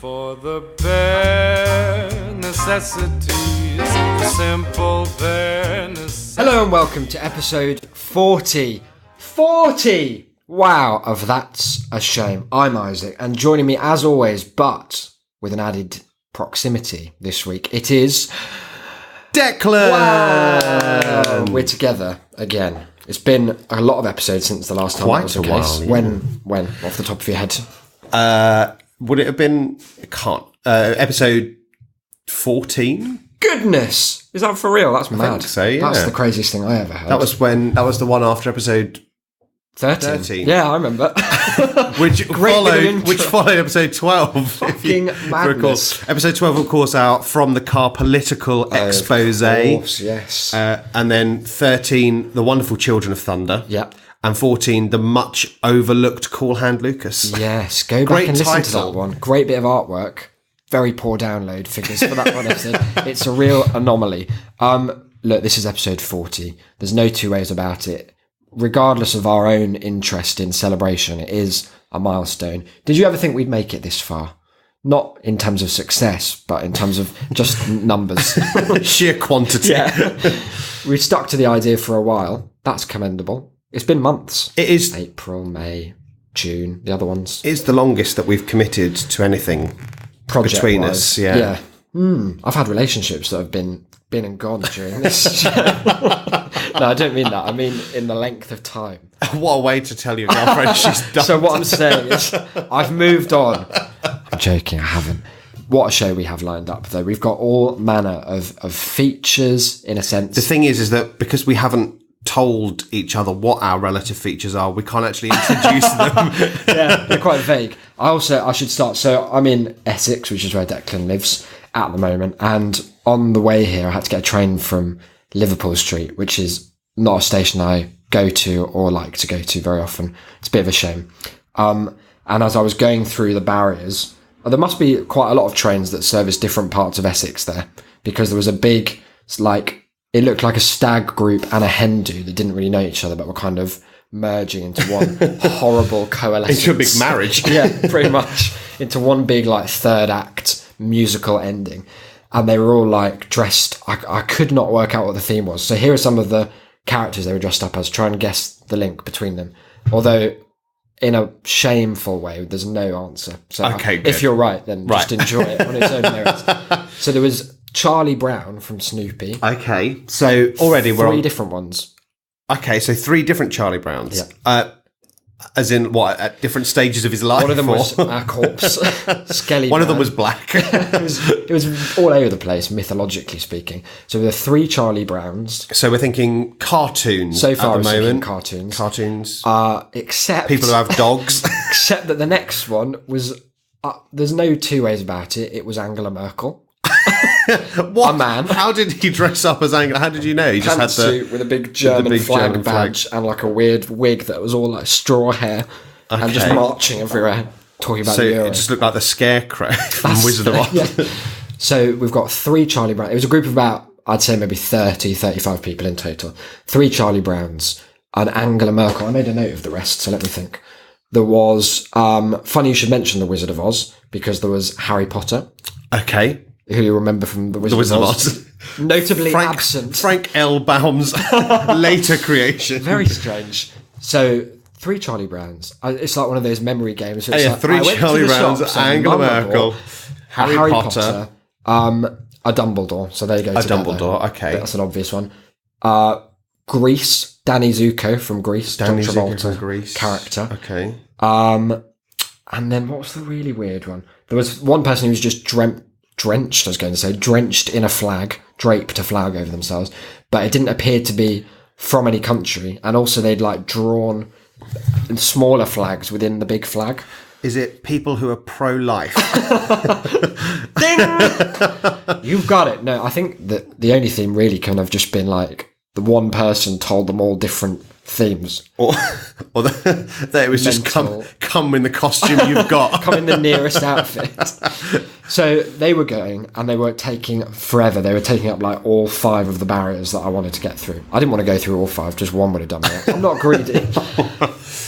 for the bare necessities, the simple bare necessities. Hello and welcome to episode 40. 40! Wow, of That's a Shame. I'm Isaac, and joining me as always, but with an added proximity this week, it is... Declan! Wow! We're together again. It's been a lot of episodes since the last time that was the case. While, yeah. When, off the top of your head? Would it have been... episode 14? Goodness! Is that for real? That's mad. I think so, yeah. That's the craziest thing I ever heard. That was the one after episode 13. Yeah, I remember. which intro. followed episode 12. Fucking madness. Episode 12, of course, out from the car political expose. Of course, yes. And then 13, The Wonderful Children of Thunder. Yep. And 14, the much overlooked Cool Hand Lucas. Yes, go back Great and listen to title. that one. Great bit of artwork. Very poor download figures for that one episode. It's a real anomaly. Look, this is episode 40. There's no two ways about it. Regardless of our own interest in celebration, it is a milestone. Did you ever think we'd make it this far? Not in terms of success, but in terms of just numbers. Sheer quantity. Yeah. We stuck to the idea for a while. That's commendable. It's been months. It is. April, May, June, the other ones. It's the longest that we've committed to anything between us. Yeah. I've had relationships that have been and gone during this. No, I don't mean that. I mean in the length of time. What a way to tell your girlfriend she's done. So what I'm saying is I've moved on. I'm joking, I haven't. What a show we have lined up, though. We've got all manner of features, in a sense. The thing is that because we haven't told each other what our relative features are, we can't actually introduce them. Yeah, they're quite vague. I should start. So I'm in Essex, which is where Declan lives at the moment. And on the way here, I had to get a train from Liverpool Street, which is not a station I go to or like to go to very often. It's a bit of a shame. And as I was going through the barriers, there must be quite a lot of trains that service different parts of Essex there, because there was a big, it looked like a stag group and a hen do that didn't really know each other, but were kind of merging into one horrible coalescence. Into a big marriage. Yeah, pretty much. Into one big, third act musical ending. And they were all, dressed... I could not work out what the theme was. So here are some of the characters they were dressed up as. Try and guess the link between them. Although, in a shameful way, there's no answer. So okay, good. If you're right, then just enjoy it on its own merits. So there was Charlie Brown from Snoopy. Okay, so already we're Three different ones. Okay, so 3 different Charlie Browns. Yeah. As in, what, at different stages of his life? One of them was a corpse. Skelly One of them Man. was black. It was all over the place, mythologically speaking. So there are 3 Charlie Browns. So we're thinking cartoons So far, at the I was thinking moment. cartoons. Cartoons. Except People who have dogs. except that the next one was... there's no two ways about it. It was Angela Merkel. What? A man. How did he dress up as Angela? How did you know? He just had the... Pantsuit with a big German flag German badge and a weird wig that was all straw hair and just Okay. marching everywhere, talking about So the Euro. it just looked like the Scarecrow from Wizard of Oz. Yeah. So we've got 3 Charlie Browns. It was a group of about, I'd say maybe 30, 35 people in total. 3 Charlie Browns and Angela Merkel. I made a note of the rest, so let me think. There was, funny you should mention the Wizard of Oz, because there was Harry Potter, Okay. who you remember from the Wizard of Oz. Notably absent. Frank L. Baum's later creation. Very strange. So 3 Charlie Browns. It's like one of those memory games. So it's Yeah, like, 3 I went to Charlie the Browns, shops and Angela Mama Merkel, bought Harry Potter. A Dumbledore. So there you go. A together. Dumbledore, okay. That's an obvious one. Grease. Danny Zuko from Grease. Danny John Zuko Travolta from Grease. character. Okay. And then what was the really weird one? There was one person who was just drenched, I was going to say, drenched in a flag, draped a flag over themselves, but it didn't appear to be from any country. And also they'd drawn smaller flags within the big flag. Is it people who are pro-life? Ding! You've got it. No, I think that the only theme really kind of just been the one person told them all different themes. Or that it was just Mental. come in the costume you've got. Come in the nearest outfit. So they were going, and they were taking forever. They were taking up like all 5 of the barriers that I wanted to get through. I didn't want to go through all 5, just one would have done it. I'm not greedy.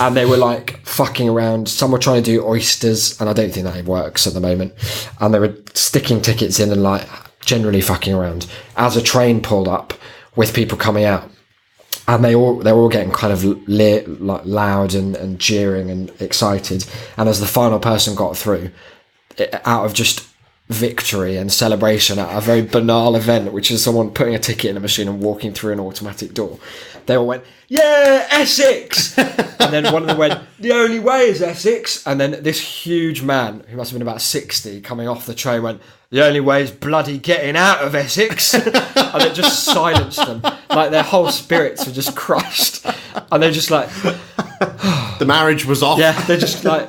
And they were like fucking around. Some were trying to do oysters, and I don't think that works at the moment. And they were sticking tickets in and like generally fucking around as a train pulled up with people coming out. And they're all getting kind of like loud and jeering and excited. And as the final person got through, out of just victory and celebration at a very banal event, which is someone putting a ticket in a machine and walking through an automatic door, they all went, "Yeah, Essex!" And then one of them went, "The only way is Essex." And then this huge man, who must have been about 60, coming off the train went, "The only way is bloody getting out of Essex." And it just silenced them. Like their whole spirits were just crushed. And they're just like... The marriage was off. Yeah, they're just like...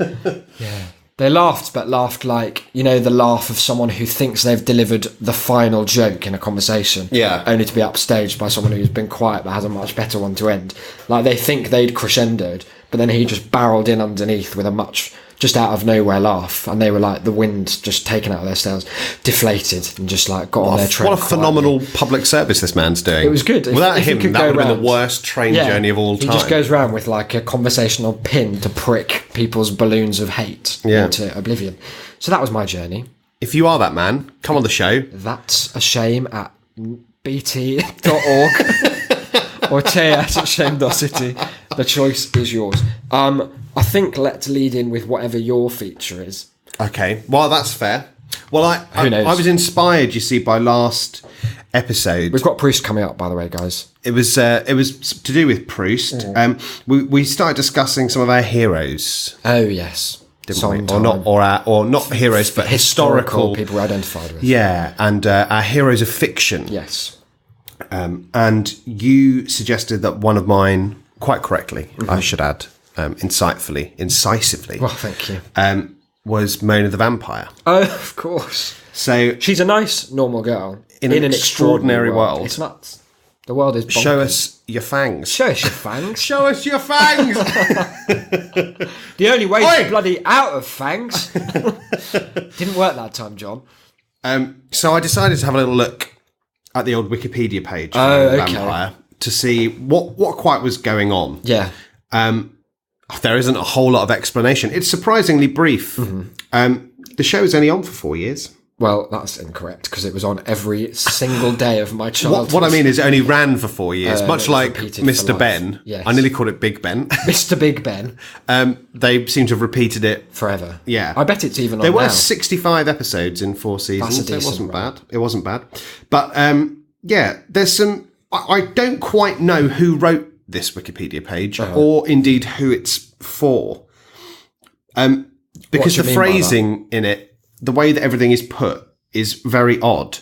Yeah. They laughed, but laughed like, you know, the laugh of someone who thinks they've delivered the final joke in a conversation. Yeah. Only to be upstaged by someone who's been quiet but has a much better one to end. Like, they think they'd crescendoed, but then he just barreled in underneath with a much... just out of nowhere laugh, and they were like the wind just taken out of their sails, deflated, and just like got on their train. What a phenomenal public service this man's doing. It was good. Without if him, could that go would have been round, the worst train journey of all time. He just goes around with like a conversational pin to prick people's balloons of hate into oblivion. So that was my journey. If you are that man, come on the show. That's a shame at bt.org or tea@shame.city. The choice is yours. I think let's lead in with whatever your feature is. Okay, well, that's fair. Well, Who knows? I was inspired, you see, by last episode. We've got Proust coming up, by the way, guys. It was to do with Proust. We started discussing some of our heroes, Oh yes, didn't we? Or not heroes, but historical people we identified with. Yeah, and our heroes of fiction. Yes. And you suggested that one of mine, quite correctly, I should add, incisively. Well, thank you. Was Mona the Vampire. Oh, of course. So She's a nice, normal girl in an extraordinary world. It's nuts. The world is bonkers. show us your fangs. Show us your fangs. Show us your fangs. The only way Oi! to bloody out of fangs. Didn't work that time, John. So I decided to have a little look at the old Wikipedia page for Oh, the okay. Vampire to see what quite was going on. Yeah. There isn't a whole lot of explanation. It's surprisingly brief. The show is only on for 4 years. Well, that's incorrect because it was on every single day of my childhood. What I mean is it only ran for 4 years, it much was like repeated for Mr. life. Ben. Yes. I nearly called it Big Ben. Mr. Big Ben. They seem to have repeated it. Forever. Yeah. I bet it's even on There were now. 65 episodes in 4 seasons. That's a So it decent wasn't run. bad. It wasn't bad. But yeah, there's some... I don't quite know who wrote this Wikipedia page or indeed who it's for. Because do the you mean by phrasing in it, the way that everything is put, is very odd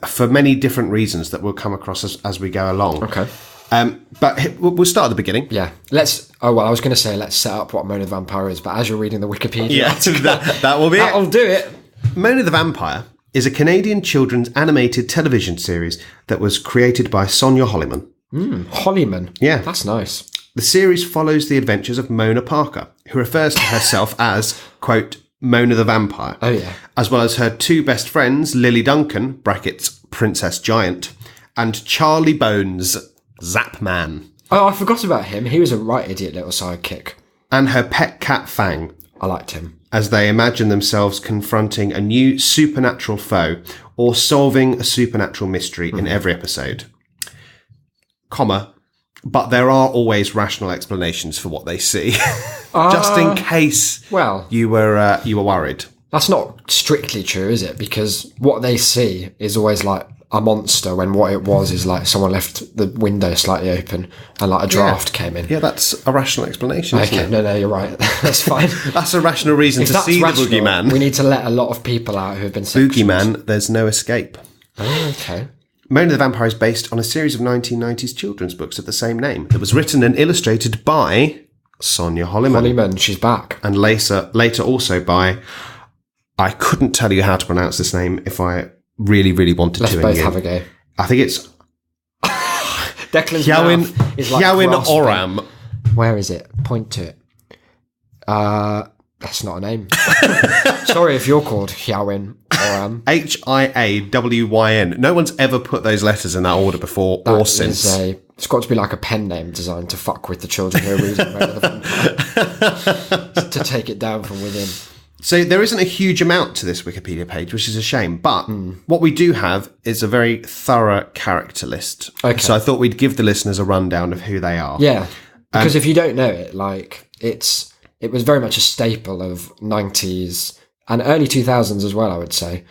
for many different reasons that we'll come across as we go along. Okay. But we'll start at the beginning. Yeah. I was going to say let's set up what Mona the Vampire is, but as you're reading the Wikipedia, Yeah, that will be that'll it. do it. Mona the Vampire is a Canadian children's animated television series that was created by Sonia Holliman. Hollyman. Yeah. That's nice. The series follows the adventures of Mona Parker, who refers to herself as, quote, Mona the Vampire. Oh, yeah. As well as her 2 best friends, Lily Duncan, brackets Princess Giant, and Charlie Bones, Zapman, Oh, I forgot about him. He was a right idiot little sidekick. and her pet cat Fang, I liked him. as they imagine themselves confronting a new supernatural foe or solving a supernatural mystery in every episode. But there are always rational explanations for what they see, just in case Well, you were worried. that's not strictly true, is it? Because what they see is always like a monster when what it was is like someone left the window slightly open and like a draft came in. Yeah, that's a rational explanation. Isn't Okay, it? no, you're right. That's fine. That's a rational reason If to that's see rational, the boogeyman. we need to let a lot of people out who have been sectioned. Boogeyman, there's no escape. Oh, okay. Mona the Vampire is based on a series of 1990s children's books of the same name that was written and illustrated by Sonia Holliman. Hollyman, she's back. And later also by, I couldn't tell you how to pronounce this name if I really, really wanted Let's to. both have a go. I think it's Declan's mouth is like Hyawen grasping. Oram. Where is it? Point to it. That's not a name. Sorry if you're called Hyawen Oram. Hiawyn. No one's ever put those letters in that order before or since. It's got to be like a pen name designed to fuck with the children who are reading Mona the Vampire. To take it down from within. So there isn't a huge amount to this Wikipedia page, which is a shame. But what we do have is a very thorough character list. Okay. So I thought we'd give the listeners a rundown of who they are. Yeah, because if you don't know it, like it was very much a staple of 90s and early 2000s as well, I would say.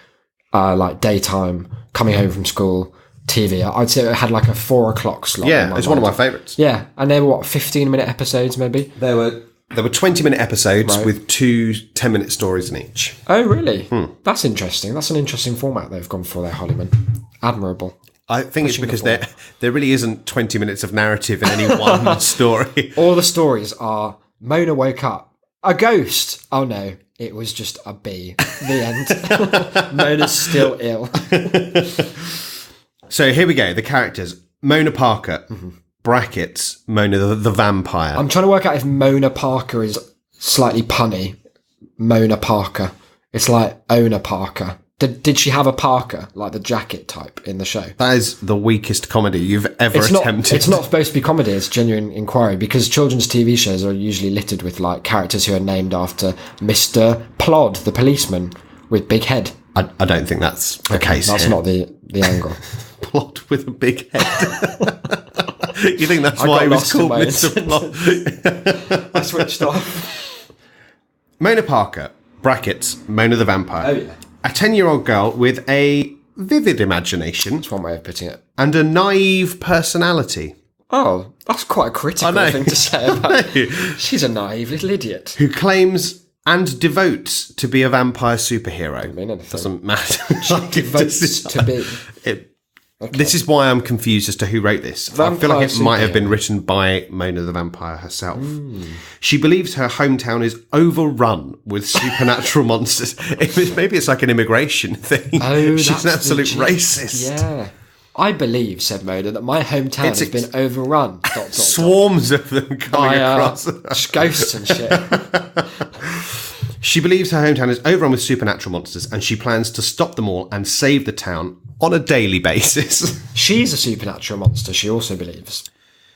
Like daytime, coming home from school, TV. I'd say it had like a 4 o'clock slot. Yeah, it's one of my favourites. Yeah, and they were 15-minute episodes maybe? There were 20-minute episodes with 2 10-minute stories in each. Oh, really? That's interesting. That's an interesting format they've gone for there, Hollyman. Admirable. I think it's because there really isn't 20 minutes of narrative in any one story. All the stories are Mona woke up. A ghost. Oh no, it was just a bee. The end. Mona's still ill. So here we go. The characters. Mona Parker. Brackets. Mona the vampire. I'm trying to work out if Mona Parker is slightly punny. Mona Parker. It's like Ona Parker. Did she have a Parker, like the jacket type in the show? That is the weakest comedy you've ever attempted. It's not supposed to be comedy, it's genuine inquiry, because children's TV shows are usually littered with like characters who are named after Mr. Plod, the policeman, with big head. I don't think that's the case. That's here. not the angle. Plod with a big head. You think that's why he was called Mr. Plod? I switched off. Mona Parker, brackets, Mona the vampire. Oh yeah. A 10-year-old girl with a vivid imagination That's one way of putting it. and a naive personality. Oh, that's quite a critical thing to say about her. She's a naive little idiot. Who claims and devotes to be a vampire superhero. I mean, anything. Doesn't matter. Devotes to be. This is why I'm confused as to who wrote this. I feel like it Vampire might have superhero. been written by Mona the vampire herself. She believes her hometown is overrun with supernatural monsters. Maybe it's like an immigration thing. Oh, She's that's an absolute the racist. Yeah. I believe, said Mona, that my hometown has been overrun. Swarms of them coming By across. ghosts and shit. She believes her hometown is overrun with supernatural monsters and she plans to stop them all and save the town on a daily basis. She's a supernatural monster, she also believes.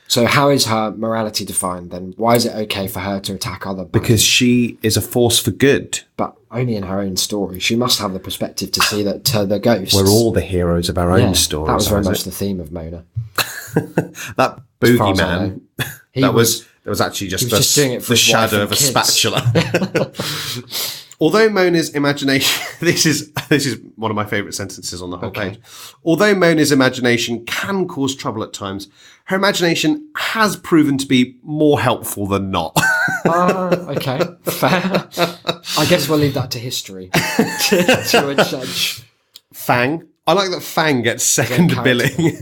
So how is her morality defined then? Why is it okay for her to attack other Because she is a force for good. but only in her own story? She must have the perspective to see that the ghosts. We're all the heroes of our own stories. That was very isn't much it? the theme of Mona. That far as I boogeyman. know. That was actually just, was just doing it for the his wife shadow and of a kids. spatula. Although Mona's imagination, this is one of my favourite sentences on the whole page. Although Mona's imagination can cause trouble at times, her imagination has proven to be more helpful than not. Okay, fair. I guess we'll leave that to history to a judge. Fang. I like that Fang gets second character. billing.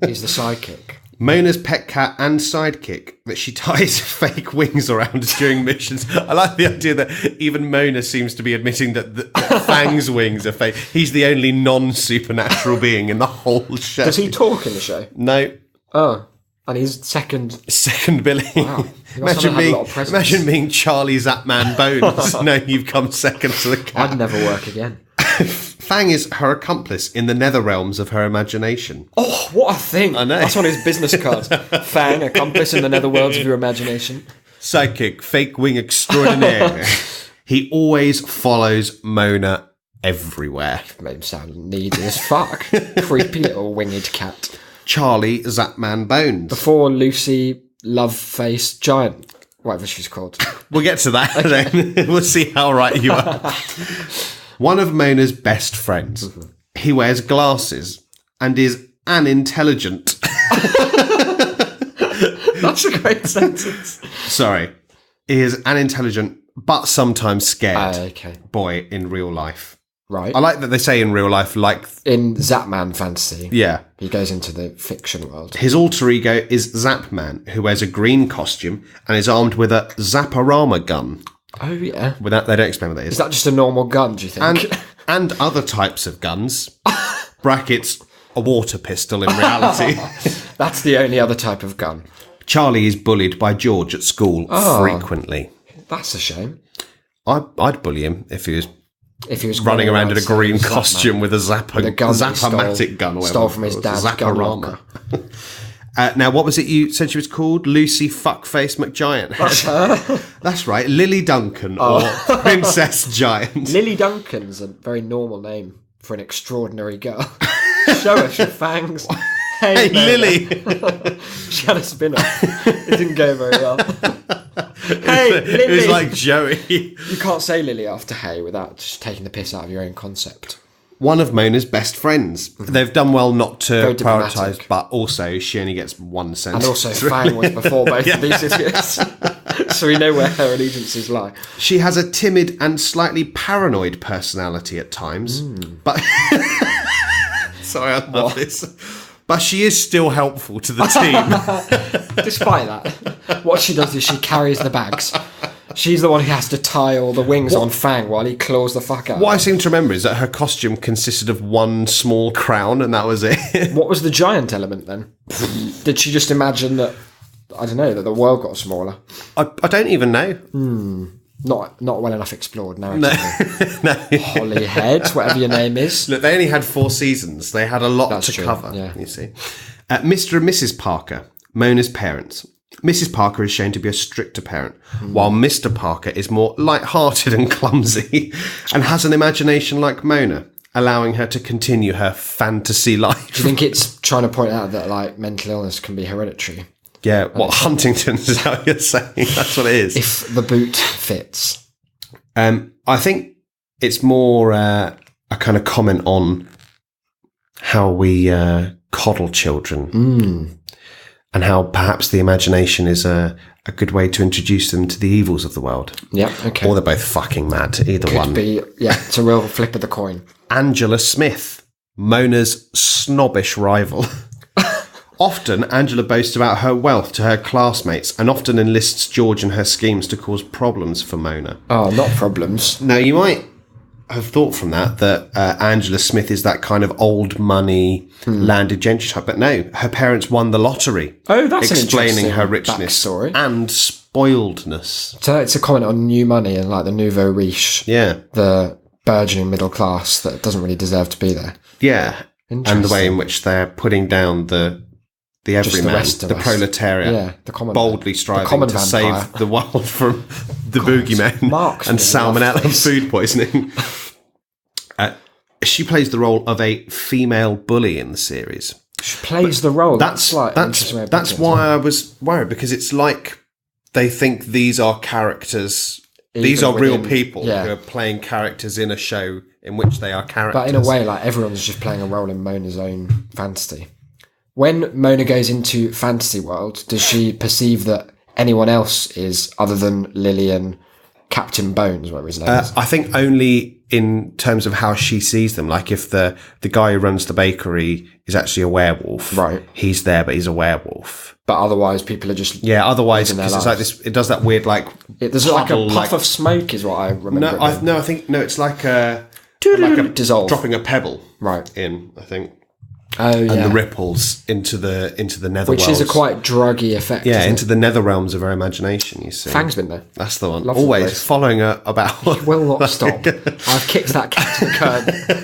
He's the sidekick. Mona's pet cat and sidekick that she ties fake wings around during missions. I like the idea that even Mona seems to be admitting that Fang's wings are fake. He's the only non-supernatural being in the whole show. Does he talk in the show? No. Oh, and he's second. Second billing. Wow. He must have had a lot of presence. Imagine being Charlie Zapman Bones. No, you've come second to the cat. I'd never work again. Fang is her accomplice in the nether realms of her imagination. Oh, what a thing! I know. That's on his business card. Fang, accomplice in the netherworlds of your imagination. Sidekick, fake wing extraordinaire. He always follows Mona everywhere. Made him sound needy as fuck. Creepy little winged cat. Charlie Zapman Bones. Before Lucy Loveface Giant, whatever she's called. We'll get to that then. We'll see how right you are. One of Mona's best friends. He wears glasses and is unintelligent. That's a great sentence. Sorry. He is unintelligent, but sometimes scared Okay, boy in real life. right. I like that they say in real life, like, In Zapman fantasy, yeah. he goes into the fiction world. His alter ego is Zapman, who wears a green costume and is armed with a Zaporama gun. Oh yeah. Without, they don't explain what that Is is. that just a normal gun, do you think? And other types of guns. Brackets, a water pistol in reality. That's the only other type of gun. Charlie is bullied by George at school frequently. That's a shame. I'd bully him if he was running around in a green saying costume with a Zappa-matic gun or whatever. Stole from his dad's gun locker. Now, what was it you said she was called? Lucy Fuckface McGiant. That's right. Lily Duncan or Princess Giant. Lily Duncan's a very normal name for an extraordinary girl. Show us your fangs. Hey, Lily. She had a spin-off. It didn't go very well. Hey, Lily. It was like Joey. You can't say Lily after hey without just taking the piss out of your own concept. One of Mona's best friends. They've done well not to Very prioritise, diplomatic. but also she only gets one sentence. And also Fang was before both of these idiots. So we know where her allegiances lie. She has a timid and slightly paranoid personality at times, but sorry, I love this. But she is still helpful to the team. Despite that, what she does is she carries the bags. She's the one who has to tie all the wings on Fang while he claws the fuck out. What I seem to remember is that her costume consisted of one small crown, and that was it. What was the giant element then? Did she just imagine that, I don't know, that the world got smaller? I don't even know. Not well enough explored now. No. Hollyhead, whatever your name is. Look, they only had 4 seasons. They had a lot That's to true, cover, yeah. you see. Mr. and Mrs. Parker, Mona's parents. Mrs. Parker is shown to be a stricter parent, while Mr. Parker is more light-hearted and clumsy and has an imagination like Mona, allowing her to continue her fantasy life. Do you think it's trying to point out that like mental illness can be hereditary? Yeah, what Huntington's is how you're saying. That's what it is. If the boot fits. I think it's more a kind of comment on how we coddle children and how perhaps the imagination is a good way to introduce them to the evils of the world. Yeah, okay. Or they're both fucking mad, either one. It's a real flip of the coin. Angela Smith, Mona's snobbish rival. Often, Angela boasts about her wealth to her classmates and often enlists George in her schemes to cause problems for Mona. Oh, not problems. Now, you might have thought from that Angela Smith is that kind of old money, landed gentry type, but no, her parents won the lottery. Oh, that's an explaining interesting her richness backstory. and spoiledness. So it's a comment on new money and like the nouveau riche. Yeah, The burgeoning middle class that doesn't really deserve to be there. yeah, and the way in which they're putting down the everyman, rest of the us. proletariat, Yeah, the common boldly man. striving The common to vampire. save the world from the boogeymen Mark's and really salmonella lovely. and food poisoning. She plays the role of a female bully in the series. She plays the role. That's why I was worried, because it's like they think these are characters. These Even are real within- people yeah. who are playing characters in a show in which they are characters. But in a way, like everyone's just playing a role in Mona's own fantasy. When Mona goes into fantasy world, does she perceive that anyone else is other than Lily and Captain Bones, whatever his name is? I think only in terms of how she sees them. Like if the guy who runs the bakery is actually a werewolf, Right. He's there, but he's a werewolf. But otherwise, people are just Yeah. Otherwise, living their because it's like lives. this. It does that weird like. There's like a puddle, puff of smoke, is what I remember. No, it being. I think no. It's like a Dissolve. dropping a pebble Right. in. I think. Oh yeah. And the ripples into the nether Which is a worlds. quite druggy effect. Yeah, isn't into it? the nether realms of our imagination, you see. Fang's been there. That's the one. Love the Always place. following her about. Will not stop. I've kicked that cat to the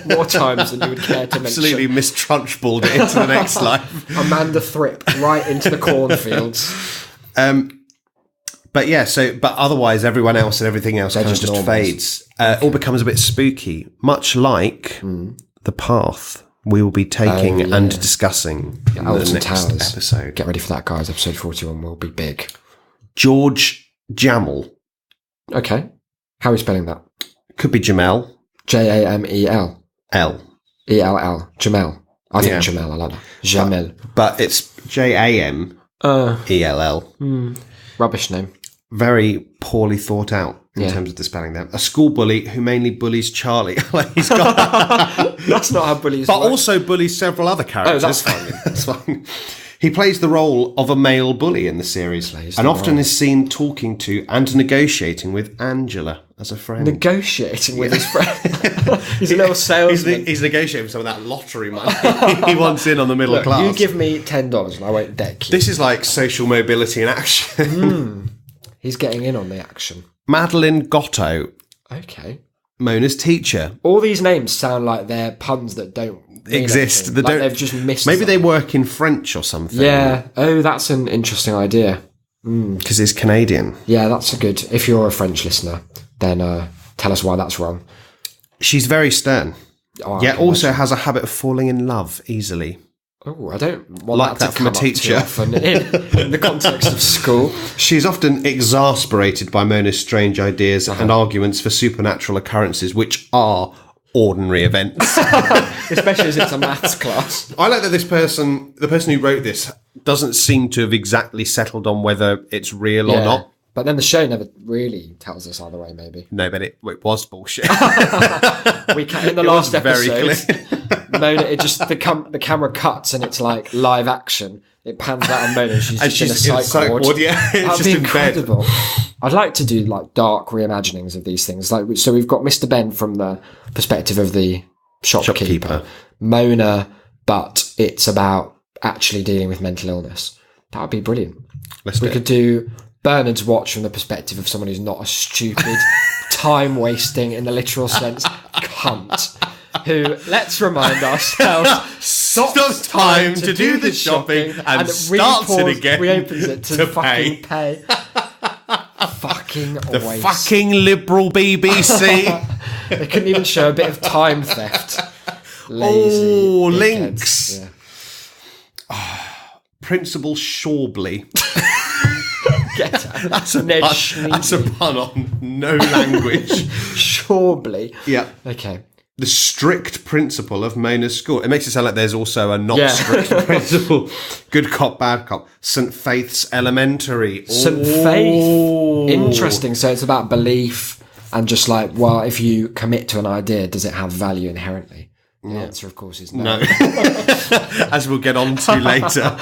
curb more times than you would care to mention. Absolutely Miss Trunchbulled it into the next life. Amanda Thripp right into the cornfields. But yeah, but otherwise everyone else and everything else kind of just just normals. fades. All becomes a bit spooky, much like the path we will be taking Oh, yeah. and discussing in the Alton next Towers. episode. Get ready for that, guys. Episode 41 will be big. George Jamel. Okay. How are we spelling that? Could be Jamel. Jamel. L. ELL. Jamel. I think Yeah. Jamel. I like that. Jamel. But it's JAMELL. Rubbish name. Very poorly thought out in terms of the spelling there. A school bully who mainly bullies Charlie. Like he's got, That's not how bullies but work. also bullies several other characters. Oh, that's fine. That's fine. He plays the role of a male bully in the series and often is seen talking to and negotiating with Angela as a friend. Negotiating with his friend. He's a little salesman. He's negotiating some of that lottery money. He wants in on the middle class. You give me $10 and I won't deck you. This is like social mobility in action. He's getting in on the action. Madeline Gotto, Okay. Mona's teacher. All these names sound like they're puns that don't mean Exist. anything. They Like don't- they've just missed Maybe they something. work in French or something. Yeah. Oh, that's an interesting idea. Because he's Canadian. Yeah, that's a good... If you're a French listener, then tell us why that's wrong. She's very stern. Oh, I Yet can also has a habit of falling in love easily. Oh, I don't want Like that that to from a come up too teacher. often in the context of school. She's often exasperated by Mona's strange ideas Uh-huh. and arguments for supernatural occurrences, which are ordinary events. Especially as it's a maths class. I like that the person who wrote this, doesn't seem to have exactly settled on whether it's real or not. But then the show never really tells us either way, maybe. No, but it was bullshit. We can, in the last was very episode, Mona, the camera cuts and it's like live action. It pans out on Mona and she's just in a psych ward. Yeah, it's That'd just be in bed. incredible. I'd like to do like dark reimaginings of these things. Like, so we've got Mr. Ben from the perspective of the shopkeeper. Mona, but it's about actually dealing with mental illness. That would be brilliant. Let's We do could do Bernard's Watch from the perspective of someone who's not a stupid, time-wasting, in the literal sense, cunt. Who, let's remind ourselves, stops time to do the shopping and starts it again reopens it to to fucking pay. Fucking The waste. fucking liberal BBC. They couldn't even show a bit of time theft. Lazy. Oh, dickheads. links. Yeah. Principal Shawbley. Get out. That's a pun on no language. Shawbley. Yeah. Okay. The strict principal of Mona's school. It makes it sound like there's also a not Yeah. strict principal. Good cop, bad cop. St. Faith's Elementary. St. Oh. Faith. Interesting. So it's about belief and just like, well, if you commit to an idea, does it have value inherently? The answer, of course, is no. No. As we'll get on to later.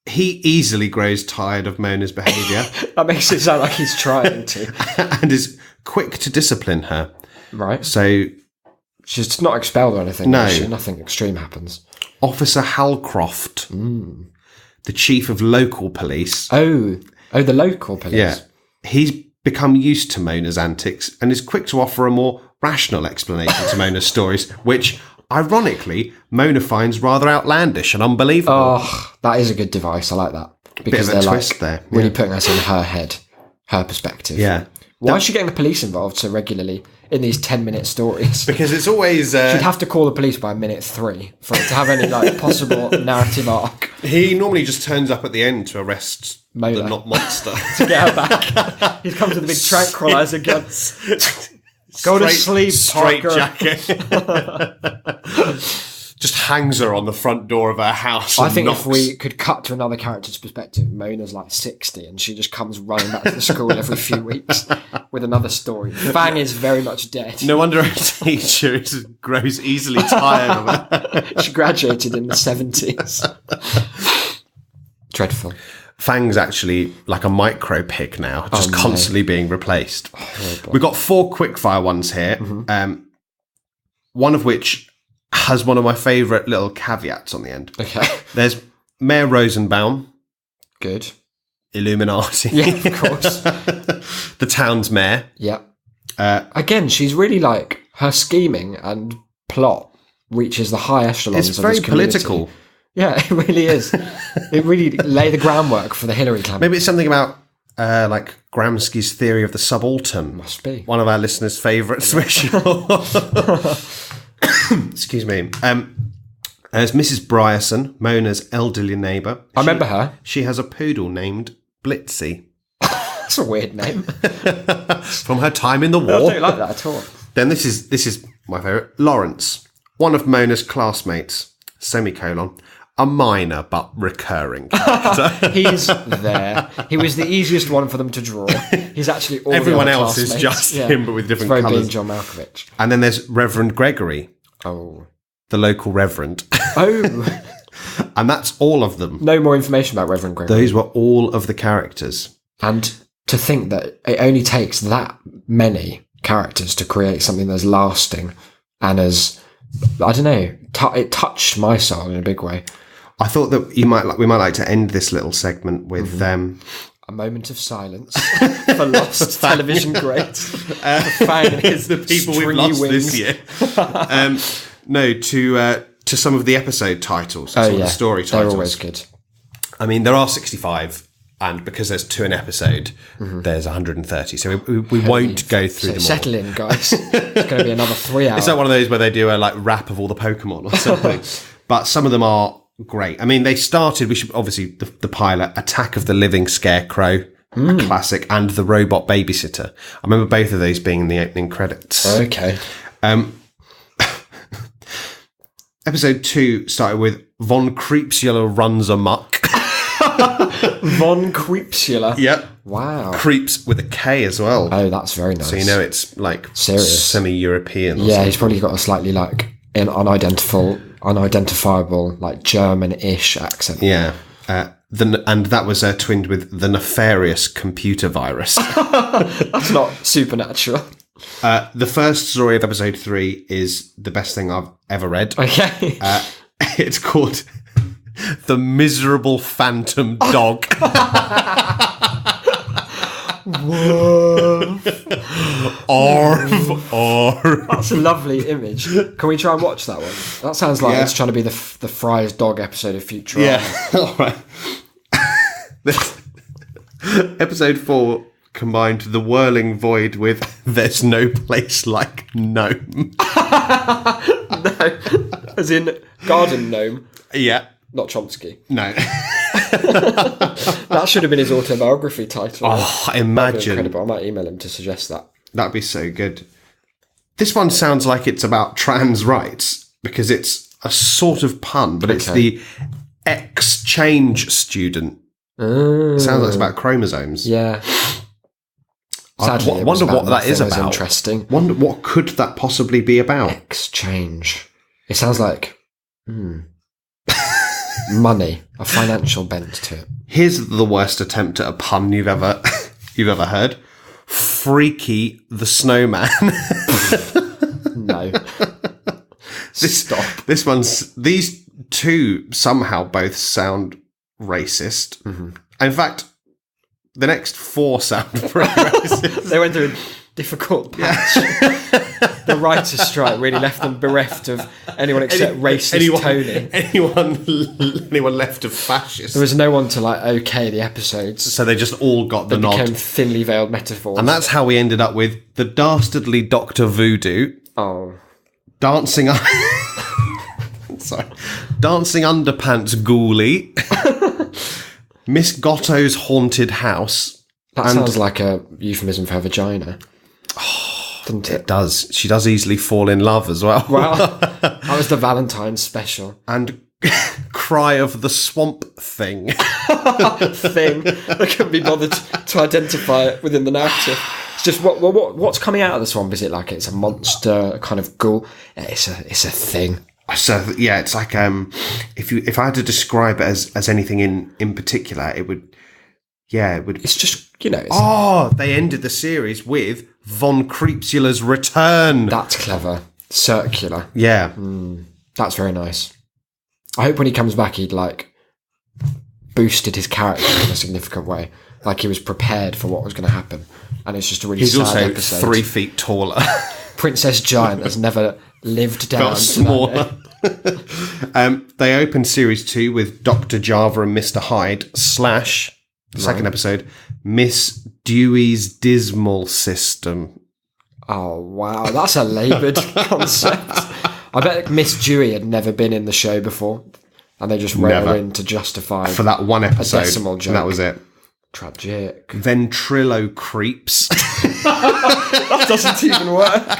He easily grows tired of Mona's behaviour That makes it sound like he's trying to. and is quick to discipline her. Right. So She's not expelled or anything. No. is she? Nothing extreme happens. Officer Halcroft, the chief of local police, Oh, the local police. yeah, he's become used to Mona's antics and is quick to offer a more rational explanation to Mona's stories, which, ironically, Mona finds rather outlandish and unbelievable. Oh, that is a good device. I like that. Because Bit of a they're twist like there. really Yeah. putting us in her head, her perspective. Yeah. Why is she getting the police involved so regularly in these 10-minute stories? Because it's always... You'd have to call the police by minute 3 for it to have any like possible narrative arc. he normally just turns up at the end to arrest Mona. the not monster. To get her back. He comes with a big tranquilizer gun. Go to sleep, straight Parker. jacket. Just hangs her on the front door of her house. I and think knocks. if we could cut to another character's perspective, Mona's like 60 and she just comes running back to the school every few weeks with another story. Fang is very much dead. No wonder a teacher grows easily tired of it. She graduated in the 70s. Dreadful. Fang's actually like a micro pig now, just no. constantly being replaced. We've got 4 quickfire ones here, one of which has one of my favourite little caveats on the end. Okay. There's Mayor Rosenbaum, Good. Illuminati. Yeah, of course. The town's mayor. Yeah. Again, she's really like, her scheming and plot reaches the high echelons It's of very this community. political. Yeah, it really is. It really lay the groundwork for the Hillary campaign. Maybe it's something about like Gramsci's theory of the subaltern. Must be. One of our listeners' favourites. Excuse me. There's Mrs. Bryerson, Mona's elderly neighbour. I remember her. She has a poodle named Blitzy That's a weird name. from her time in the I war. don't like that at all. Then this is my favourite. Lawrence, one of Mona's classmates, semicolon, a minor but recurring character. He's there. He was the easiest one for them to draw. He's actually all Everyone the other else is classmates. just him, but with different it's very colours. being John Malkovich. And then there's Reverend Gregory, Oh. the local reverend. Oh. And that's all of them. No more information about Reverend Gregory. Those were all of the characters. And to think that it only takes that many characters to create something that's lasting and as, I don't know, it touched my soul in a big way. I thought that we might like to end this little segment with A moment of silence for lost television greats. The people we've lost this year. To some of the episode titles, some of the story titles. They're always good. I mean, there are 65, and because there's 2 an episode, there's 130. So we won't go through them all. Settle in, guys. It's going to be another 3 hours. It's like one of those where they do a rap of all the Pokemon or something. But some of them are great. I mean, they started. We should obviously the pilot, Attack of the Living Scarecrow, a classic, and The Robot Babysitter. I remember both of those being in the opening credits. Okay. Episode 2 started with Von Creepsula Runs Amok. Von Creepsula. Yep. Wow. Creeps with a K as well. Oh, that's very nice. So you know it's like serious, semi-European. Yeah, he's probably got a slightly unidentifiable, like German-ish accent. Yeah. And that was twinned with the nefarious computer virus. That's not supernatural. The first story of episode 3 is the best thing I've ever read. Okay. It's called The Miserable Phantom Dog. Arf. That's a lovely image. Can we try and watch that one? That sounds like it's trying to be the Fry's Dog episode of Futurama. Yeah. All right. Episode 4 combined The Whirling Void with There's No Place Like Gnome. No, as in Garden Gnome. Yeah. Not Chomsky. No. That should have been his autobiography title. Oh, imagine. Incredible. I might email him to suggest that. That'd be so good. This one sounds like it's about trans rights because it's a sort of pun, but it's the exchange student. It sounds like it's about chromosomes. Yeah. Sadly, I wonder what that is about. Interesting. Wonder what could that possibly be about? Exchange. It sounds like money, a financial bent to it. Here's the worst attempt at a pun you've ever heard. Freaky the Snowman. No. Stop. These two somehow both sound racist. Mm-hmm. In fact, the next 4 sound pretty racist. They went through a difficult patch. The writer's strike really left them bereft of anyone except racist Tony. Anyone left of fascist. There was no one to okay the episodes. So they just all got the nod. They became thinly veiled metaphors. And that's how we ended up with the dastardly Dr. Voodoo. Oh. Dancing Underpants Ghoulie. Miss Gotto's Haunted House. That sounds like a euphemism for her vagina. Doesn't it? It does. She does easily fall in love as well. Well, that was the Valentine's special. And Cry of the Swamp Thing. Thing. I couldn't be bothered to identify it within the narrative. It's just what's coming out of the swamp? Is it like it's a monster, a kind of ghoul? It's a thing. So yeah, it's like if I had to describe it as anything in particular, it would. It's just they ended the series with Von Creepsula's return. That's clever. Circular. Yeah, that's very nice. I hope when he comes back, he'd boosted his character in a significant way. Like he was prepared for what was going to happen, and it's just a really sad episode. He's also 3 feet taller. Princess Giant has never lived down. Got smaller. They opened series 2 with Dr. Java and Mr. Hyde / the second episode, Miss Dewey's Dismal System. Oh wow, that's a laboured concept. I bet Miss Dewey had never been in the show before, and they just wrote her in to justify for that one episode. A decimal joke. And that was it. Tragic. Ventrilo Creeps. That doesn't even work.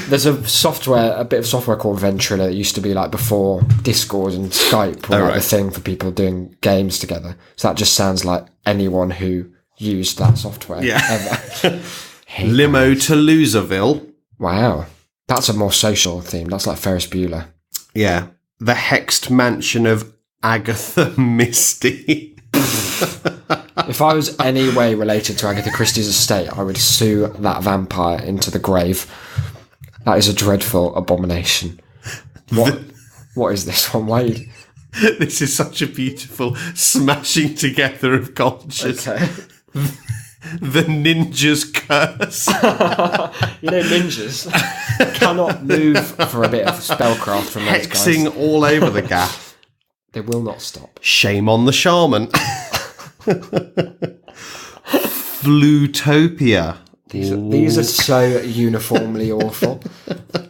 There's a bit of software called Ventrilo that used to be before Discord and Skype were a thing for people doing games together. So that just sounds like anyone who used that software ever. Limo to Loserville. Wow. That's a more social theme. That's like Ferris Bueller. Yeah. The Hexed Mansion of Agatha Misty. If I was any way related to Agatha Christie's estate, I would sue that vampire into the grave. That is a dreadful abomination. What is this one? Why? This is such a beautiful smashing together of cultures. Okay. The ninja's curse. You know, ninjas cannot move for a bit of spellcraft from those guys. Hexing all over the gaff. They will not stop. Shame on the shaman. Flutopia. These are so uniformly awful.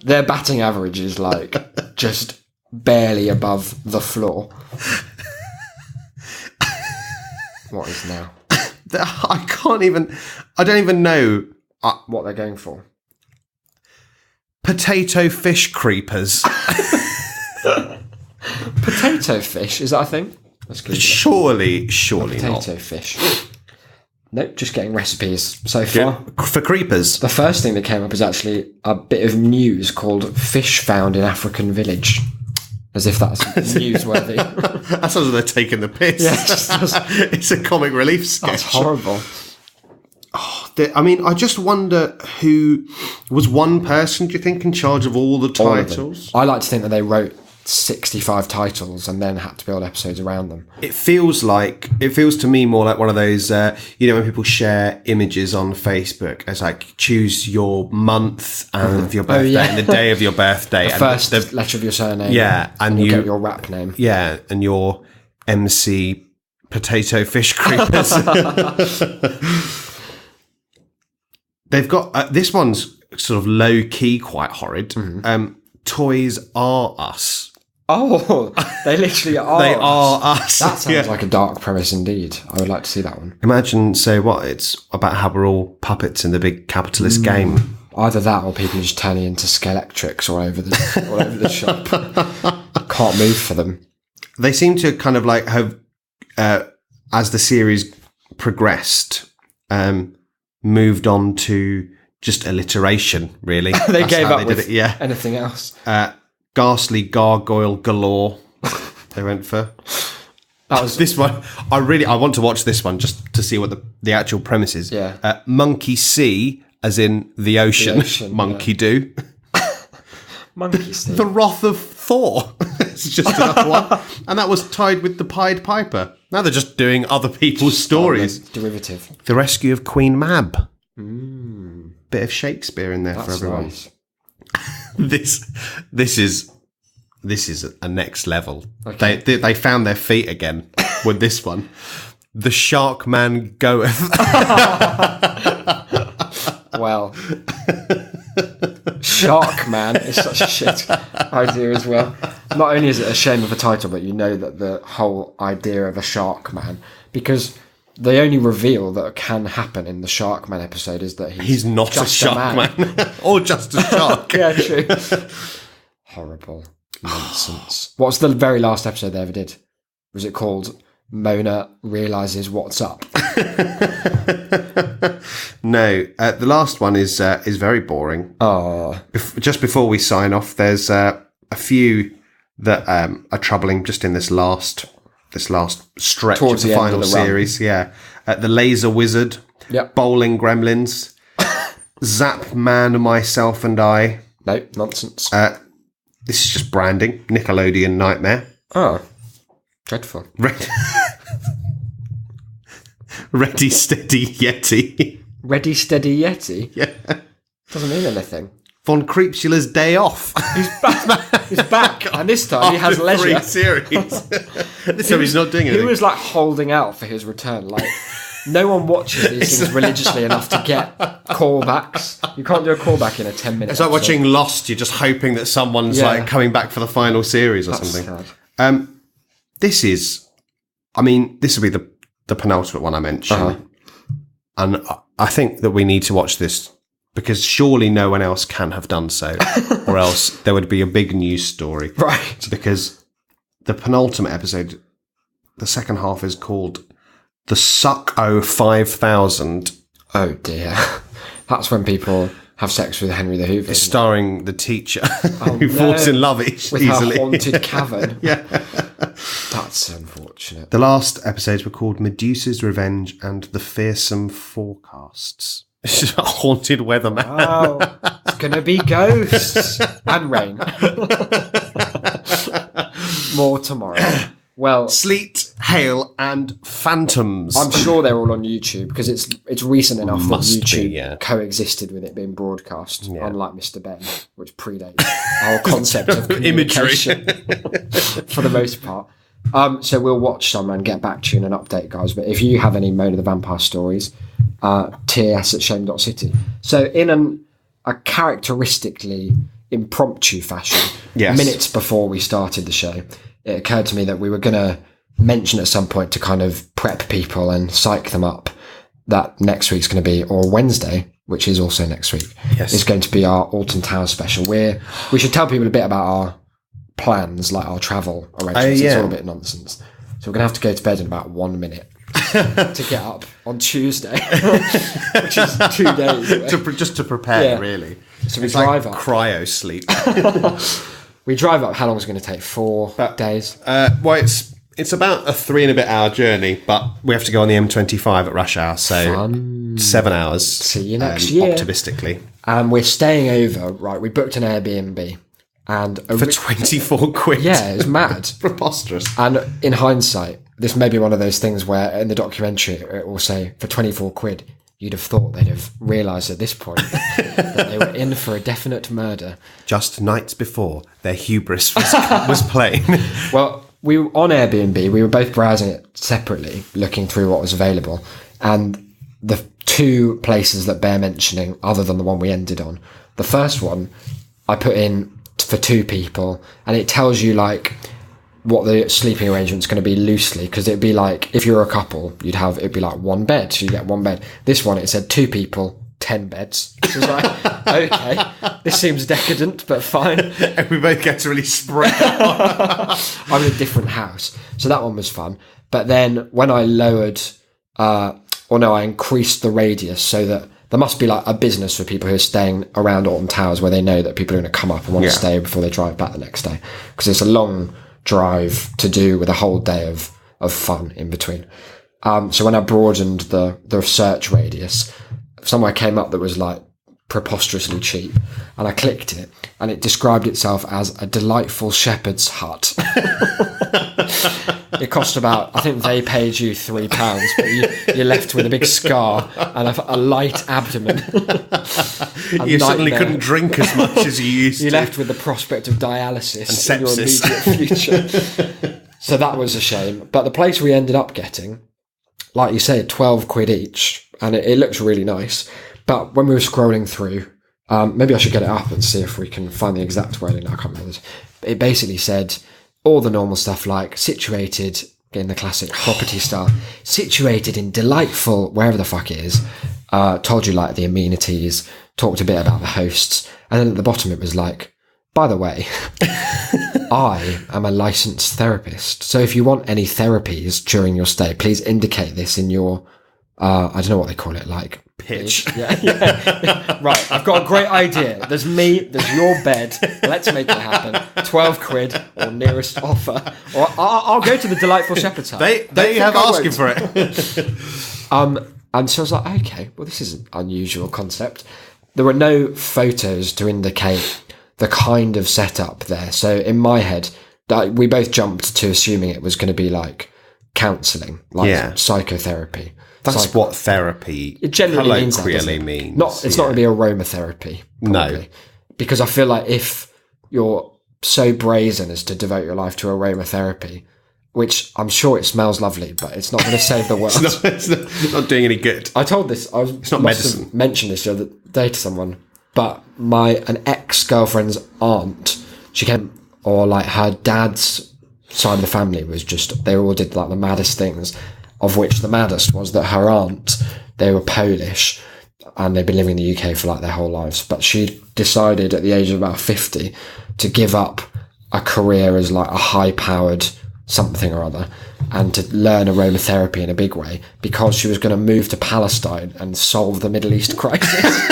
Their batting average is like just barely above the floor. What is now? I don't even know What they're going for. Potato fish creepers. Potato fish, is that a thing? Let's Google it. Surely not. Potato fish. Nope, just getting recipes so far. For creepers. The first thing that came up is actually a bit of news called Fish Found in African Village. As if that's newsworthy. That sounds like they're taking the piss. Yeah, it just does. It's a comic relief sketch. That's horrible. I mean, I just wonder who was one person, do you think, in charge of all the All of them. titles? I like to think that they wrote 65 titles and then had to build episodes around them. It feels to me more like one of those, when people share images on Facebook, it's like choose your month of your birthday and the day of your birthday. The first letter of your surname. Yeah, and you you get your rap name. Yeah, and your MC Potato Fish Creepers. They've got, this one's sort of low key, quite horrid. Toys R Us. Oh, they literally are. They are us. That sounds like a dark premise indeed. I would like to see that one. Imagine, it's about how we're all puppets in the big capitalist game. Either that or people just turning into Skeletrix all over the shop. Can't move for them. They seem to kind of like have, as the series progressed, moved on to just alliteration, really. They That's gave how up they did with it, yeah. anything else. Ghastly gargoyle galore. They went for. That was This one, I want to watch this one just to see what the actual premise is. Yeah. Monkey See, as in the ocean. Monkey Do. Monkey Stick. The Wrath of Thor. It's just another one. And that was tied with the Pied Piper. Now they're just doing other people's stories. Derivative. The Rescue of Queen Mab. Bit of Shakespeare in there for That's everyone. nice. This is a next level. Okay. They found their feet again with this one. The Shark Man Goeth. Well, Shark Man is such a shit idea as well. Not only is it a shame of a title, but you know that the whole idea of a Shark Man, because they only reveal that can happen in the Shark Man episode is that He's not just a shark man. Or just a shark. Yeah, true. Horrible nonsense. What's the very last episode they ever did? Was it called Mona Realises What's Up? No, the last one is very boring. Oh, Just before we sign off, there's a few that are troubling just in this last stretch Towards of the the end final of the run. series. Yeah, the Laser Wizard, Yep. Bowling Gremlins, Zap Man, Myself and I. no, nonsense. This is just branding. Nickelodeon Nightmare. Oh, dreadful. Ready, Steady, Yeti. Ready, Steady, Yeti? Yeah. Doesn't mean anything. Von Creepula's Day Off. He's back, and this time he has After leisure. 3 series. This time he's not doing He anything. was like holding out for his return. Like, no one watches these things religiously enough to get callbacks. You can't do a callback in a 10-minute. It's like watching Lost. You're just hoping that someone's Yeah. like coming back for the final series or something. Sad. This will be the penultimate one I mentioned. Uh-huh. And I think that we need to watch this because surely no one else can have done so, or else there would be a big news story. Right. Because the penultimate episode, the second half is called The Suck-O 5000. Oh dear. That's when people have sex with Henry the Hoover. It's starring the teacher who no. falls in love With easily. her haunted cavern. Yeah. That's That's unfortunate. The last episodes were called Medusa's Revenge and The Fearsome Forecasts. It's just a haunted weatherman. Wow. It's going to be ghosts and rain. More tomorrow. Well, Sleet, Hail, and Phantoms. I'm sure they're all on YouTube because it's recent enough that Must be, YouTube yeah. coexisted with it being broadcast, Yeah. unlike Mr. Ben, which predates our concept of Imagery. communication for the most part. So we'll watch some and get back to you in an update, guys. But if you have any Mona the Vampire stories, ts@shame.city. So in a characteristically impromptu fashion, Yes. minutes before we started the show, it occurred to me that we were going to mention at some point to kind of prep people and psych them up that next week's going to be, or Wednesday, which is also next week, Yes. is going to be our Alton Towers special. We should tell people a bit about our plans, like our travel arrangements. yeah. It's all a bit nonsense. So we're going to have to go to bed in about 1 minute to get up on Tuesday, which is 2 days away. Just to prepare, Yeah. really. So we It's drive like up. cryo sleep. We drive up. How long is it going to take? 4 days? Well, it's about a 3 and a bit hour journey, but we have to go on the M25 at rush hour, so 7 hours. See you next year. Optimistically. And we're staying over, right? We booked an Airbnb. And For 24 quid. yeah, it was mad. Preposterous. And in hindsight, this may be one of those things where in the documentary it will say for 24 quid, you'd have thought they'd have realised at this point that they were in for a definite murder. Just nights before, their hubris was plain. Well, we were on Airbnb, we were both browsing it separately, looking through what was available. And the 2 places that bear mentioning, other than the one we ended on, the first one I put in for 2 people, and it tells you like what the sleeping arrangement's going to be loosely, because it'd be like if you're a couple, it'd be like 1 bed, so you get 1 bed. This one, it said 2 people, 10 beds. So it's like, okay, this seems decadent, but fine. And we both get to really spread out. I'm in a different house, so that one was fun. But then when I I increased the radius so that there must be like a business for people who are staying around Alton Towers where they know that people are going to come up and want to stay before they drive back the next day, because it's a long drive to do with a whole day of fun in between. So when I broadened the search radius, somewhere came up that was like preposterously cheap, and I clicked it, and it described itself as a delightful shepherd's hut. It cost about, I think they paid you £3, but you're left with a big scar and a light abdomen. You suddenly couldn't drink as much as you used to. You're left with the prospect of dialysis And in your sepsis. immediate future. So that was a shame. But the place we ended up getting, like you said, 12 quid each, and it looks really nice. But when we were scrolling through, maybe I should get it up and see if we can find the exact wording. I can't remember this. It basically said all the normal stuff like situated, in the classic property style, situated in delightful, wherever the fuck it is, told you like the amenities, talked a bit about the hosts, and then at the bottom it was like, by the way, I am a licensed therapist, so if you want any therapies during your stay, please indicate this in your, I don't know what they call it, like Pitch. Yeah. Right, I've got a great idea. There's me, there's your bed. Let's make it happen. 12 quid or nearest offer. Or I'll go to the Delightful Shepherd's Hut. They have asking for it. And so I was like, okay, well, this is an unusual concept. There were no photos to indicate the kind of setup there. So in my head, we both jumped to assuming it was going to be like counselling, like psychotherapy. That's what therapy it generally means. Means. It's not going to be aromatherapy. Probably. No. Because I feel like if you're so brazen as to devote your life to aromatherapy, which I'm sure it smells lovely, but it's not going to save the world. it's not doing any good. I told this. It's not medicine. Mentioned this the other day to someone, but an ex-girlfriend's aunt, she came, or like her dad's side of the family was just, they all did like the maddest things, of which the maddest was that her aunt, they were Polish and they'd been living in the UK for like their whole lives, but she decided at the age of about 50 to give up a career as like a high-powered something or other and to learn aromatherapy in a big way because she was going to move to Palestine and solve the Middle East crisis.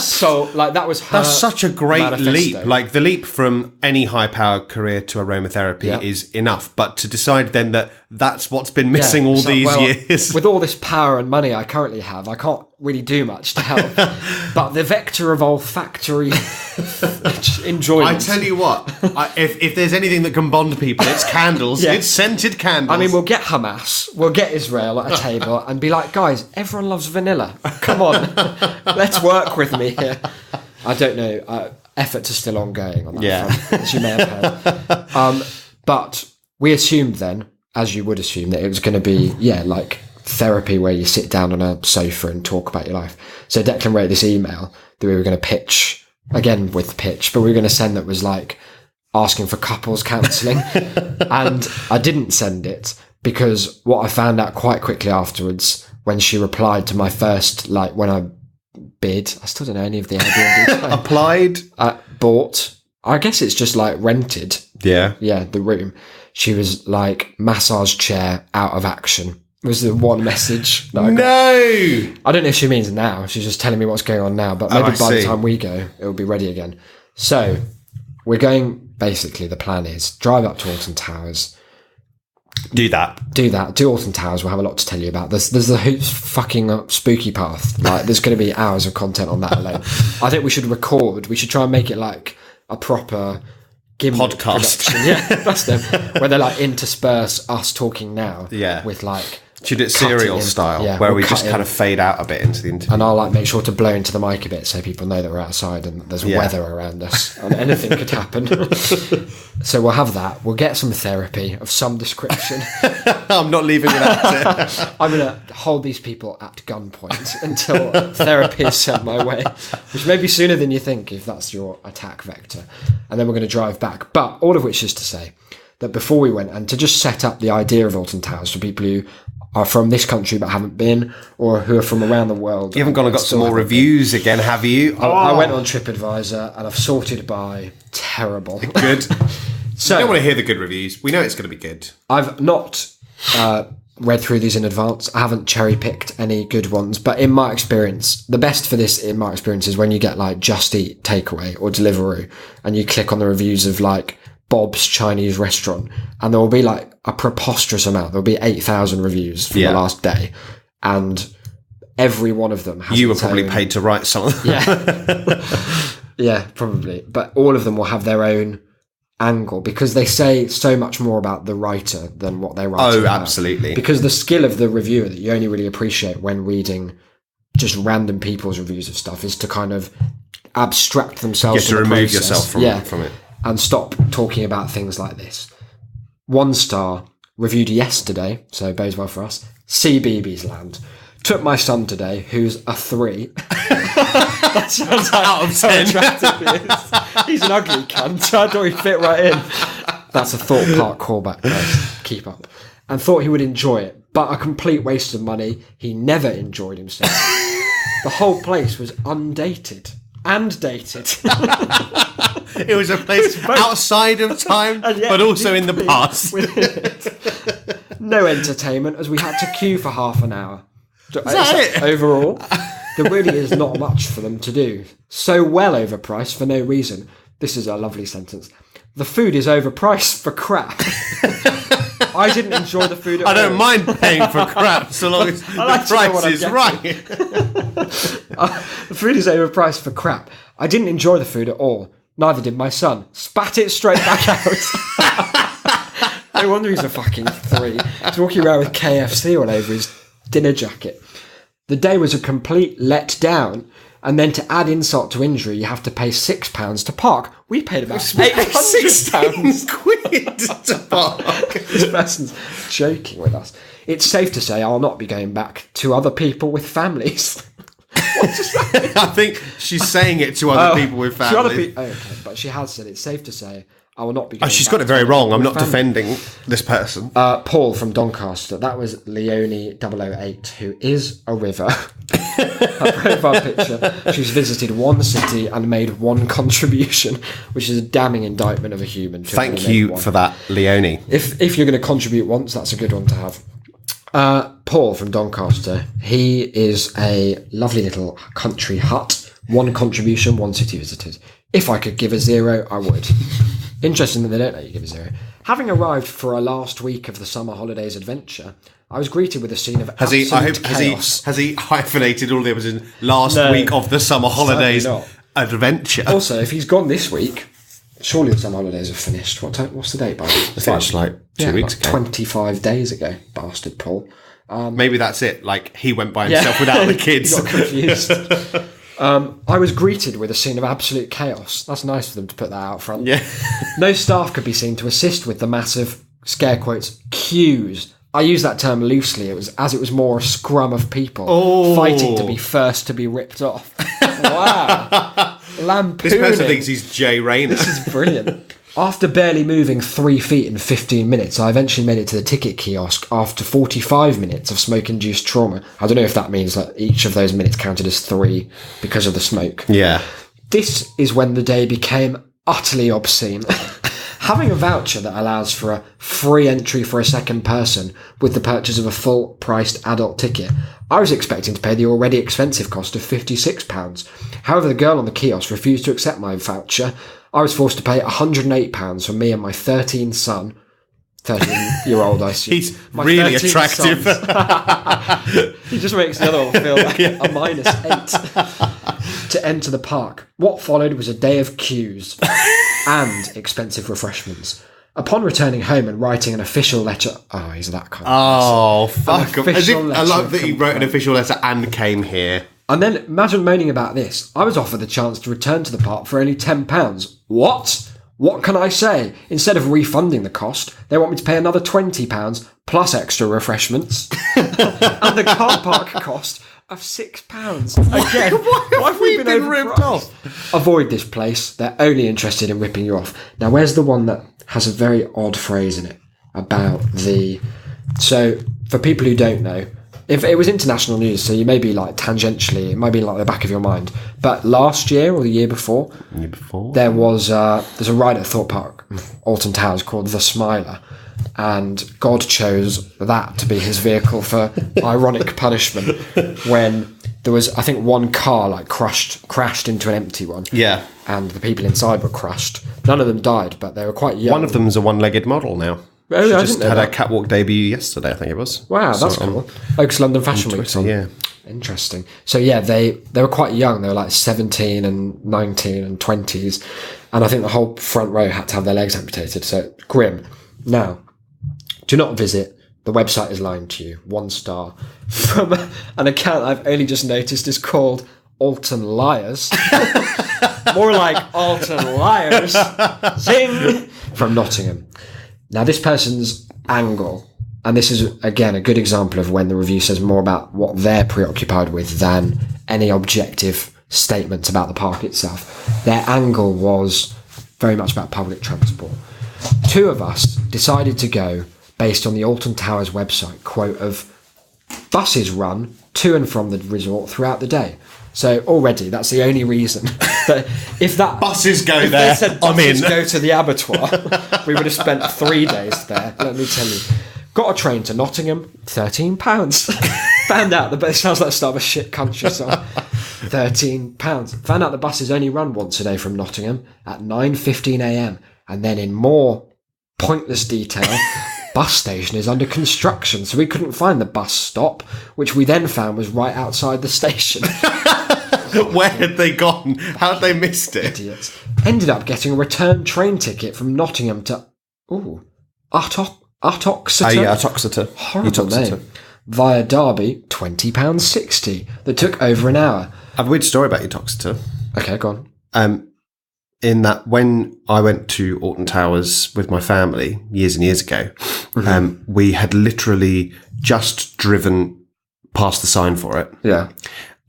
So, like, that was her That's such a great manifesto. leap. Like, the leap from any high-powered career to aromatherapy is enough. But to decide then that that's what's been missing all It's like, these well, years. With all this power and money I currently have, I can't really do much to help. But the vector of olfactory enjoyment. I tell you what, if there's anything that can bond people, it's candles. Yeah. It's scented candles. I mean, we'll get Hamas, we'll get Israel at a table and be like, guys, everyone loves vanilla. Come on, let's work with me here. I don't know. Efforts are still ongoing on that front, as you may have heard. But we assumed then, as you would assume, that it was going to be, like therapy where you sit down on a sofa and talk about your life. So Declan wrote this email that we were going to pitch, again with pitch, but we were going to send that was like asking for couples counselling. And I didn't send it because what I found out quite quickly afterwards when she replied to my first, like when I bid, I still don't know any of the Airbnb. applied. Bought. I guess it's just like rented. Yeah. Yeah, the room. She was like, massage chair out of action was the one message that I got. No. I don't know if she means now. She's just telling me what's going on now. But maybe I by the see. time we go, it will be ready again. So we're going, basically the plan is drive up to Alton Towers, Do that. do Alton Towers. We'll have a lot to tell you about. There's the fucking spooky path. Like, there's going to be hours of content on that alone. I think we should try and make it like a proper gimmick Podcast. production. Yeah, that's them. Where they like intersperse us talking now. Yeah. With like, Should it cutting serial in. style, Yeah, where we'll we cut just in. kind of fade out a bit into the interview. And I'll like make sure to blow into the mic a bit so people know that we're outside and there's weather around us and anything could happen. So we'll have that. We'll get some therapy of some description. I'm not leaving without it. I'm going to hold these people at gunpoint until therapy is sent my way, which may be sooner than you think if that's your attack vector. And then we're going to drive back. But all of which is to say that before we went, and to just set up the idea of Alton Towers for people who are from this country but haven't been, or who are from around the world. You haven't gone and got some more reviews again, have you? I went on TripAdvisor and I've sorted by terrible. Good. So I don't want to hear the good reviews. We know it's going to be good. I've not read through these in advance. I haven't cherry picked any good ones, but in my experience, the best for this, in my experience, is when you get like Just Eat takeaway or Deliveroo, and you click on the reviews of like Bob's Chinese restaurant, and there will be like a preposterous amount. There'll be 8,000 reviews for the last day, and every one of them has You were its probably own- paid to write some of them. Yeah, yeah, probably. But all of them will have their own angle because they say so much more about the writer than what they write. Oh, about. absolutely. Because the skill of the reviewer that you only really appreciate when reading just random people's reviews of stuff is to kind of abstract themselves. You have to from the remove process. yourself from it. And stop talking about things like this. 1 star, reviewed yesterday, so bodes well for us. CBeebies Land. Took my son today, who's a 3. That sounds like Out of how 10. attractive he is. He's an ugly cunt, so I thought he'd fit right in. That's a Thought Park callback, guys. Keep up. And thought he would enjoy it, but a complete waste of money. He never enjoyed himself. The whole place was undated and dated. It was a place outside of time, yet but also in the past. No entertainment, as we had to queue for half an hour. Is that it? Overall, there really is not much for them to do. So well overpriced for no reason. This is a lovely sentence. The food is overpriced for crap. I didn't enjoy the food at I all. don't mind paying for crap so long as like the to know what price I'm is getting. right. The food is overpriced for crap. I didn't enjoy the food at all. Neither did my son. Spat it straight back out. No wonder he's a fucking 3. He's walking around with KFC all over his dinner jacket. The day was a complete letdown. And then to add insult to injury, you have to pay £6 to park. We paid about £800. quid to park. This person's joking with us. It's safe to say I'll not be going back to other people with families. I think she's saying it to other people with To other families. okay, but she has said it's safe to say I will not be Oh, going she's back got it to very other wrong. people I'm with not families. defending this person. Paul from Doncaster. That was Leonie008, who is a river. Her profile picture. She's visited 1 city and made 1 contribution, which is a damning indictment of a human. to Thank only make you 1. for that, Leonie. If you're going to contribute once, that's a good one to have. Paul from Doncaster. He is a lovely little country hut 1 contribution, 1 city visited. If I could give a 0, I would. Interesting that they don't let you give a 0. Having arrived for a last week of the summer holidays adventure, I was greeted with a scene of absolute chaos. Has he hyphenated all the episodes last week of the summer holidays adventure? Also, if he's gone this week, surely the summer holidays have finished. What's the date, by the way? It finished like 2 weeks ago. 25 days ago, bastard Paul. Maybe that's it. Like, he went by himself without the kids. Got confused. I was greeted with a scene of absolute chaos. That's nice for them to put that out front. Yeah. No staff could be seen to assist with the massive, scare quotes, queues. I use that term loosely. It was more a scrum of people fighting to be first to be ripped off. Wow. Lampooning. This person thinks he's Jay Rayner. This is brilliant. After barely moving 3 feet in 15 minutes, I eventually made it to the ticket kiosk after 45 minutes of smoke-induced trauma. I don't know if that means that each of those minutes counted as 3 because of the smoke. Yeah. This is when the day became utterly obscene. Having a voucher that allows for a free entry for a second person with the purchase of a full-priced adult ticket, I was expecting to pay the already expensive cost of £56. However, the girl on the kiosk refused to accept my voucher. I was forced to pay £108 for me and my 13-year-old son. 13-year-old, I assume. He's really attractive. He just makes the other one feel like a -8 to enter the park. What followed was a day of queues and expensive refreshments. Upon returning home and writing an official letter... Oh, he's that kind of person. Fuck him. I love that he wrote an official letter and came here. And then, imagine moaning about this. I was offered the chance to return to the park for only £10. What? What can I say? Instead of refunding the cost, they want me to pay another £20 plus extra refreshments. And the car park cost of £6. Again, why have we been ripped off? Avoid this place. They're only interested in ripping you off. Now, where's the one that has a very odd phrase in it about the... So, for people who don't know, if it was international news, so you may be like tangentially, it might be like the back of your mind. But last year or the year before, there was there's a ride at Thorpe Park, Alton Towers, called The Smiler, and God chose that to be his vehicle for ironic punishment when there was, I think, one car like crashed into an empty one. Yeah, and the people inside were crushed. None of them died, but they were quite young. One of them's a one-legged model now. Oh, she I just didn't know had that. a catwalk debut yesterday, I think it was. Wow, that's cool. Oaks London Fashion Week. Yeah. Interesting. So yeah, they were quite young. They were like 17 and 19 and 20s. And I think the whole front row had to have their legs amputated. So grim. Now, do not visit. The website is lying to you. 1 star. From an account I've only just noticed is called Alton Liars. More like Alton Liars. Zing! From Nottingham. Now, this person's angle, and this is, again, a good example of when the review says more about what they're preoccupied with than any objective statements about the park itself. Their angle was very much about public transport. 2 of us decided to go based on the Alton Towers website quote of buses run to and from the resort throughout the day. So already, that's the only reason. But if that buses go if there, they said buses go to the abattoir, we would have spent 3 days there. Let me tell you. Got a train to Nottingham, £13. Found out the bus sounds like the start of a shit country song. £13. Found out the buses only run once a day from Nottingham at 9:15 a.m. And then in more pointless detail. Bus station is under construction, so we couldn't find the bus stop, which we then found was right outside the station. Where had they gone? How had they missed it? Idiots. Ended up getting a return train ticket from Nottingham to Uttoxeter. Uttoxeter. Horrible name. Via Derby, £20.60. That took over an hour. I have a weird story about Uttoxeter. Okay, go on. In that when I went to Alton Towers with my family years and years ago, we had literally just driven past the sign for it. Yeah.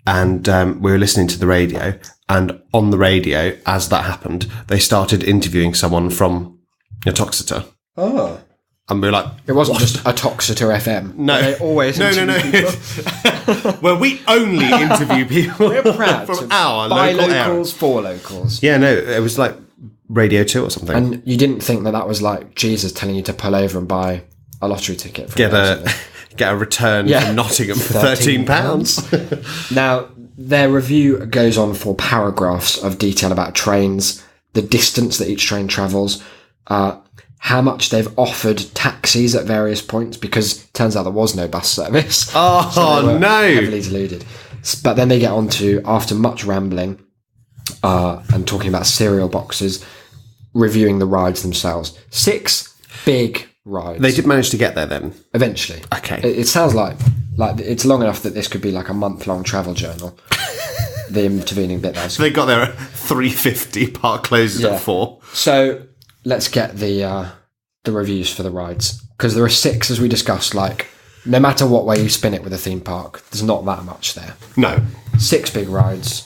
And we were listening to the radio, and on the radio, as that happened, they started interviewing someone from Uttoxeter. Oh. And we were like... It wasn't just Uttoxeter FM. No. They always interview people. Well, we only interview people We're proud from to our buy local locals area. for locals. Yeah, no, it was like Radio 2 or something. And you didn't think that was like Jesus telling you to pull over and buy a lottery ticket. Get a return from Nottingham for £13. Now, their review goes on for paragraphs of detail about trains, the distance that each train travels, how much they've offered taxis at various points, because it turns out there was no bus service. Oh, So they were no. heavily deluded. But then they get on to, after much rambling and talking about cereal boxes, reviewing the rides themselves. 6 big rides. They did manage to get there then. Eventually. Okay. It sounds like it's long enough that this could be like a month-long travel journal. The intervening bit there. They got there at 3:50, park closes Yeah. at 4. So let's get the reviews for the rides, because there are 6, as we discussed. Like, no matter what way you spin it with a theme park, there's not that much there. No. 6 big rides.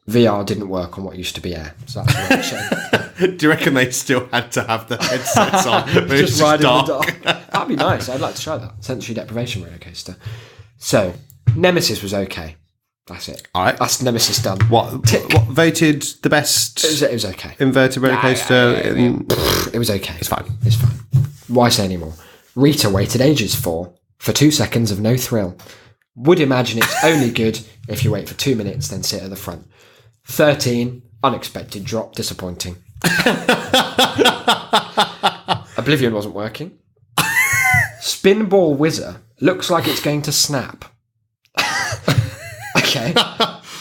VR didn't work on what used to be air, so that's a real shame. Do you reckon they still had to have the headsets on? But it's Just ride in the dark. dark. That'd be nice. I'd like to try that. Sensory deprivation roller coaster. So, Nemesis was okay. That's it. All right. That's Nemesis done. What voted the best It was okay. inverted roller coaster? It was okay. It's fine. It's fine. Why say any more? Rita waited ages for 2 seconds of no thrill. Would imagine it's only good if you wait for 2 minutes, then sit at the front. 13, unexpected drop, disappointing. Oblivion wasn't working. Spinball Whizzer looks like it's going to snap. Okay.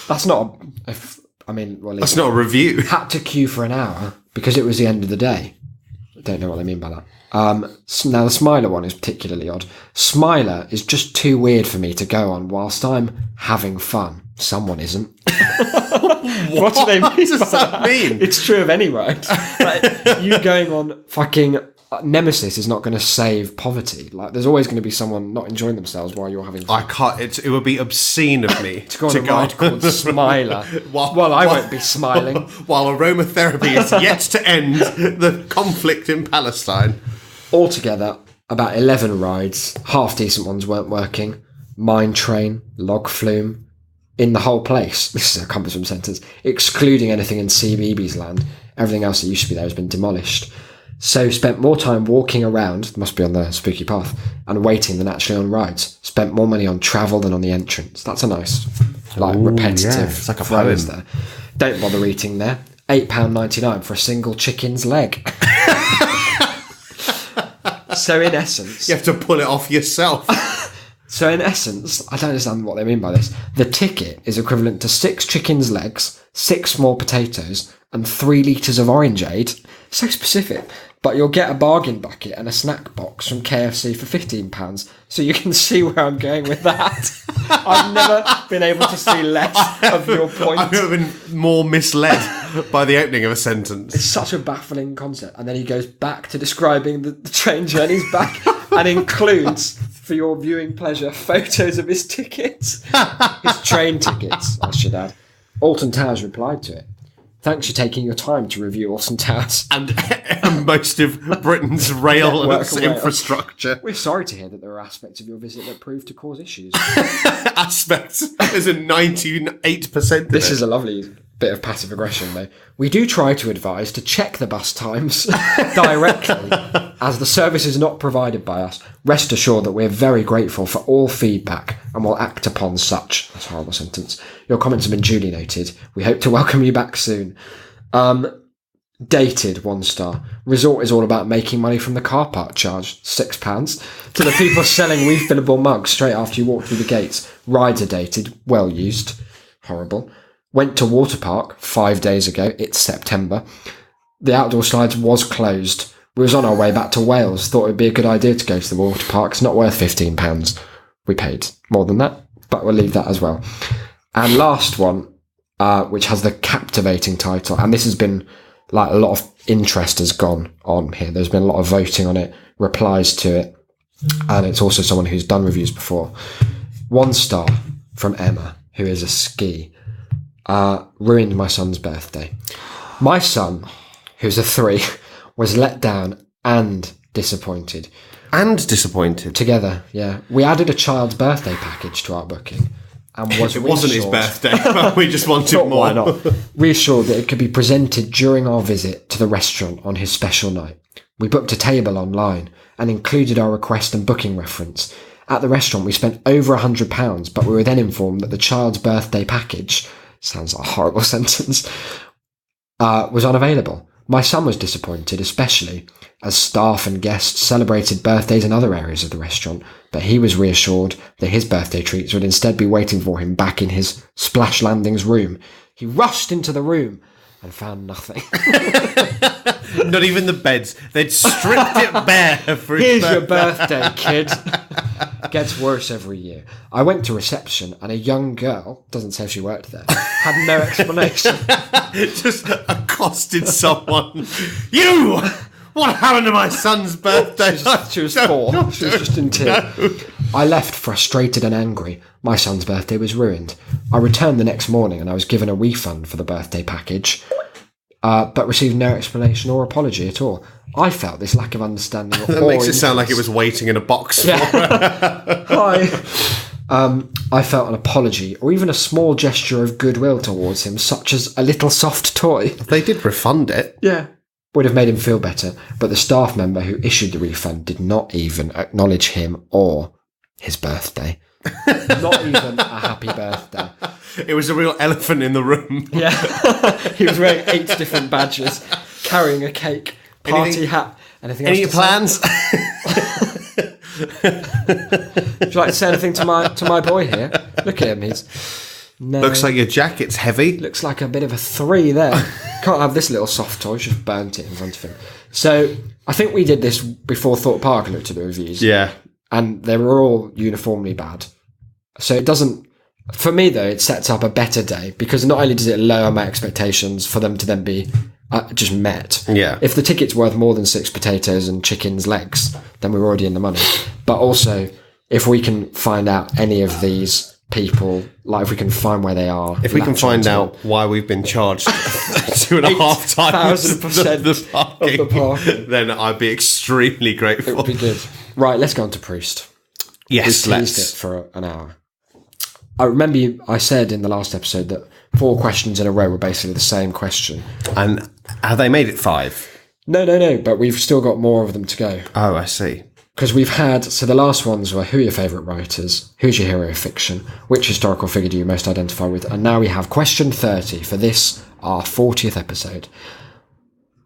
That's not That's not a review. had to queue for an hour because it was the end of the day. I don't know what I mean by that. Now the Smiler one is particularly odd. Smiler is just too weird for me to go on whilst I'm having fun. Someone isn't. What do they mean? What does by that mean? It's true of any ride. Like, you going on fucking Nemesis is not going to save poverty. Like, there's always going to be someone not enjoying themselves while you're having fun. I can't. It would be obscene of me To go on a ride called Smiler. Well, I won't be smiling. While aromatherapy is yet to end the conflict in Palestine. Altogether, about 11 rides. Half decent ones weren't working. Mine Train, Log Flume. In the whole place, this is a cumbersome sentence, excluding anything in CBeebies land, everything else that used to be there has been demolished. So spent more time walking around, must be on the spooky path, and waiting than actually on rides. Spent more money on travel than on the entrance. That's a nice, repetitive yeah, it's like a phrase poem. there. Don't bother eating there. £8.99 for a single chicken's leg. So in essence... You have to pull it off yourself. So in essence, I don't understand what they mean by this. The ticket is equivalent to 6 chicken's legs, 6 small potatoes, and 3 litres of orangeade. So specific. But you'll get a bargain bucket and a snack box from KFC for £15. So you can see where I'm going with that. I've never been able to see less of your point. I've never been more misled by the opening of a sentence. It's such a baffling concept. And then he goes back to describing the train journeys back and includes, for your viewing pleasure, photos of his tickets. His train tickets, I should add. Alton Towers replied to it. Thanks for taking your time to review Alton Towers. And most of Britain's rail Network and rail. infrastructure We're sorry to hear that there are aspects of your visit that proved to cause issues. aspects. There's a 98%. This is a lovely bit of passive aggression, though. We do try to advise to check the bus times directly, as the service is not provided by us. Rest assured that we're very grateful for all feedback and will act upon such. That's a horrible sentence. Your comments have been duly noted. We hope to welcome you back soon. Dated 1 star. Resort is all about making money from the car park charge, £6. To the people selling refillable mugs straight after you walk through the gates. Rides are dated, well used. Horrible. Went to water park 5 days ago. It's September. The outdoor slides was closed. We was on our way back to Wales. Thought it would be a good idea to go to the water park. It's not worth £15. We paid more than that, but we'll leave that as well. And last one, which has the captivating title, and this has been like a lot of interest has gone on here. There's been a lot of voting on it, replies to it, and it's also someone who's done reviews before. 1 star from Emma, who is a ski. Ruined my son's birthday. My son, who's a 3, was let down and disappointed. And disappointed. Together, yeah. We added a child's birthday package to our booking. And was It wasn't his reassured- birthday, but we just wanted Thought, more. why not? Reassured that it could be presented during our visit to the restaurant on his special night. We booked a table online and included our request and booking reference, At the restaurant, we spent over £100, but we were then informed that the child's birthday package, sounds like a horrible sentence, was unavailable. My son was disappointed, especially as staff and guests celebrated birthdays in other areas of the restaurant, but he was reassured that his birthday treats would instead be waiting for him back in his Splash Landings room. He rushed into the room and found nothing. Not even the beds. They'd stripped it bare for his Here's your birthday, kid. Gets worse every year. I went to reception and a young girl, doesn't say if she worked there, had no explanation. Just accosted someone. You! What happened to my son's birthday? She was 4. She was just in tears. No. I left frustrated and angry. My son's birthday was ruined. I returned the next morning and I was given a refund for the birthday package, but received no explanation or apology at all. I felt this lack of understanding. That makes it sound like it was waiting in a box for her. Hi. I felt an apology or even a small gesture of goodwill towards him, such as a little soft toy. They did refund it. Yeah. Would have made him feel better, but the staff member who issued the refund did not even acknowledge him or his birthday. Not even a happy birthday. It was a real elephant in the room. Yeah. He was wearing 8 different badges, carrying a cake, party hat, anything else. Any plans? Would you like to say anything to my boy here? Look at him, no. Looks like your jacket's heavy. Looks like a bit of a 3 there. Can't have this little soft toy, just burnt it in front of him. So I think we did this before Thorpe Park looked at the reviews. Yeah. And they were all uniformly bad. So it doesn't, for me though, it sets up a better day because not only does it lower my expectations for them to then be just met. Yeah. If the ticket's worth more than 6 potatoes and chicken's legs, then we're already in the money. But also, if we can find out any of these people, like if we can find where they are. If we can find out why we've been charged 2.5 times the parking, of the parking, then I'd be extremely grateful. it would be good. Right, let's go on to Proust. Yes, We teased it for an hour. I remember I said in the last episode that 4 questions in a row were basically the same question. And have they made it 5? No, but we've still got more of them to go. Oh, I see. Because we've had, so the last ones were who are your favourite writers, who's your hero of fiction, which historical figure do you most identify with, and now we have question 30 for this, our 40th episode.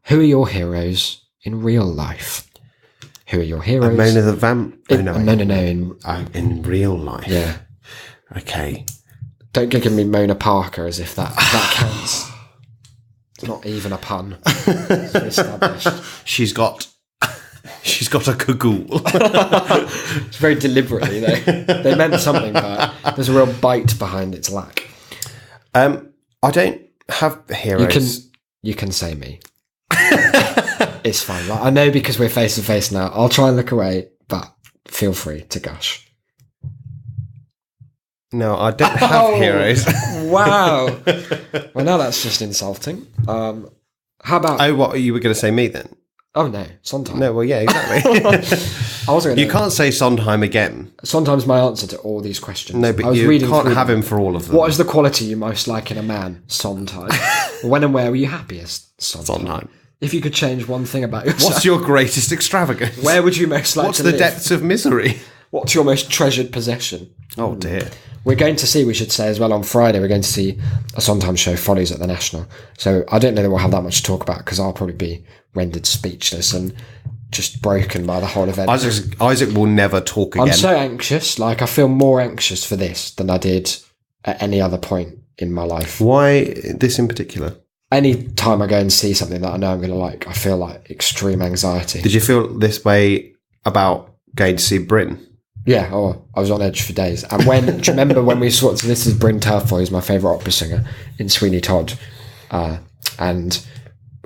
Who are your heroes in real life? Who are your heroes? Mona the Vamp? No. In real life. Yeah. Okay. Don't give me Mona Parker as if that counts. It's not even a pun. It's established. She's got a cagoule. It's very deliberately, though. They meant something, but there's a real bite behind its lack. I don't have heroes. You can say me. It's fine. Like, I know because we're face to face now. I'll try and look away, but feel free to gush. No, I don't have heroes. Wow. Well, now that's just insulting. How about... Oh, what, you were going to say me then? Oh, no. Sondheim. No, well, yeah, exactly. I wasn't You can't say Sondheim again. Sondheim's my answer to all these questions. No, but you can't have him for all of them. What is the quality you most like in a man? Sondheim. When and where were you happiest? Sondheim. If you could change one thing about yourself. What's your greatest extravagance? Where would you most like What's to the live? depths of misery? What's your most treasured possession? Oh, dear. We're going to see, we should say as well, on Friday, we're going to see a Sondheim show, Follies at the National. So I don't know that we'll have that much to talk about because I'll probably be rendered speechless and just broken by the whole event. Isaac will never talk again. I'm so anxious. Like, I feel more anxious for this than I did at any other point in my life. Why this in particular? Any time I go and see something that I know I'm going to like, I feel like extreme anxiety. Did you feel this way about going to see Bryn? Yeah, I was on edge for days. And when, do you remember when we saw, so this is Bryn Terfoy, who's my favourite opera singer in Sweeney Todd. And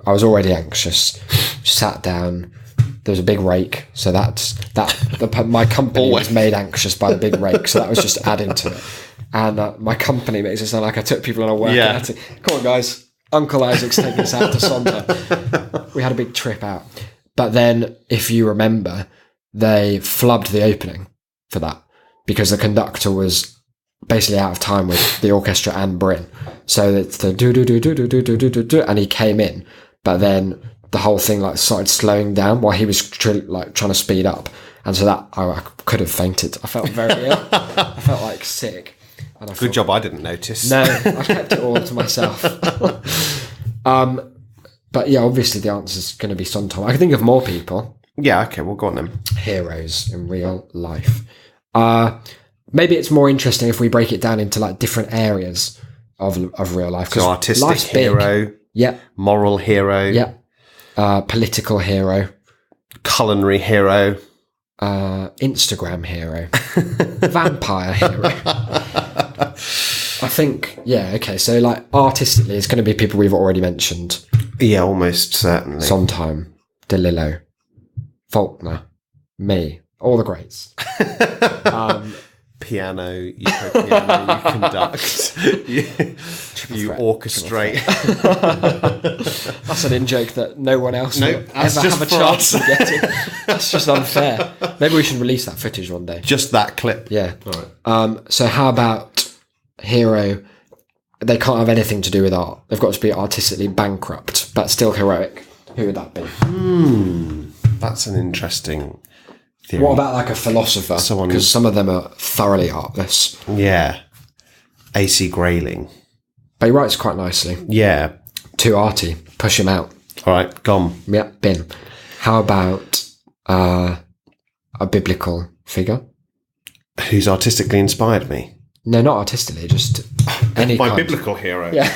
I was already anxious, sat down, there was a big rake. So my company was made anxious by the big rake. So that was just adding to it. And my company makes it sound like I took people on a work outing. Come on, guys. Uncle Isaac's taking us out to Sondheim. We had a big trip out. But then, if you remember, they flubbed the opening for that because the conductor was basically out of time with the orchestra and Bryn. So it's the do, and he came in. But then the whole thing like started slowing down while he was trying to speed up. And so that I could have fainted. I felt very ill. I felt like sick. And I Good job I didn't notice. No, I kept it all to myself. But yeah, obviously the answer is going to be Sondheim. I can think of more people. Yeah, okay, well, go on then. Heroes in real life. Maybe it's more interesting if we break it down into like different areas of real life. So artistic life's hero, big. Yeah, moral hero, yeah. Political hero, culinary hero, Instagram hero, vampire hero. I think, yeah, okay. So like artistically, it's going to be people we've already mentioned. Yeah, almost certainly. Sondheim, DeLillo, Faulkner, me, all the greats. Piano, you play piano, you conduct, you orchestrate. That's an in-joke that no one else will that's ever just have a for chance us. to get it. That's just unfair. Maybe we should release that footage one day. Just that clip. Yeah. All right. So how about hero? They can't have anything to do with art. They've got to be artistically bankrupt, but still heroic. Who would that be? That's an interesting theory. What about like a philosopher? Because some of them are thoroughly artless. Yeah. A.C. Grayling. But he writes quite nicely. Yeah. Too arty. Push him out. All right, gone. Yeah, bin. How about a biblical figure? Who's artistically inspired me? No, not artistically, just any My kind. biblical hero. Yeah.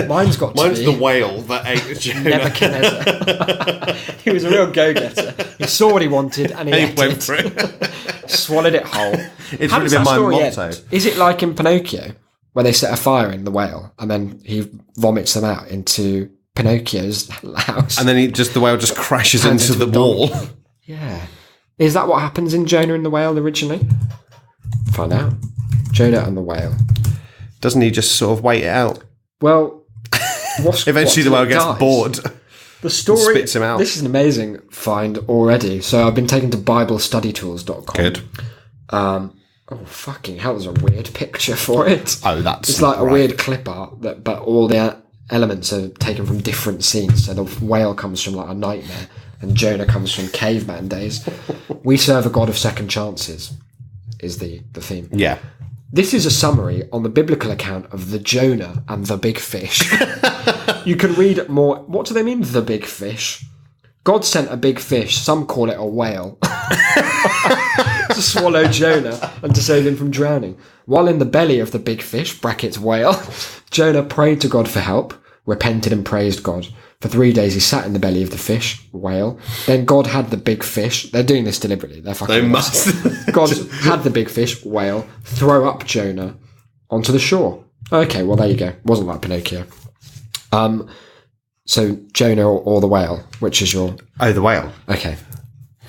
Mine's got to Mine's be the whale that ate Jonah. Nebuchadnezzar. He was a real go-getter. He saw what he wanted and he He ate went it. for it. Swallowed it whole. It's How really does been that my story motto. end? Is it like in Pinocchio, where they set a fire in the whale and then he vomits them out into Pinocchio's house? And then the whale just crashes Turns into the into a wall. Yeah. Is that what happens in Jonah and the Whale originally? Find out. Jonah and the Whale. Doesn't he just sort of wait it out? Well, Eventually the whale gets bored. The story spits him out. This is an amazing find already. So I've been taken to BibleStudyTools.com. Good. Oh fucking hell! There's a weird picture for it. Oh, that's It's like a right. weird clip art, but all the elements are taken from different scenes. So the whale comes from like a nightmare, and Jonah comes from caveman days. We serve a God of second chances, is the theme. Yeah. This is a summary on the biblical account of the Jonah and the big fish. You can read more. What do they mean, the big fish? God sent a big fish, some call it a whale, to swallow Jonah and to save him from drowning. While in the belly of the big fish, brackets whale, Jonah prayed to God for help, repented and praised God. For 3 days he sat in the belly of the fish, whale. Then God had the big fish. They're doing this deliberately. They're fucking. They nuts. must. God had the big fish, whale, throw up Jonah onto the shore. Okay, well there you go. Wasn't like Pinocchio. So Jonah or the whale, which is your... Oh, the whale. Okay.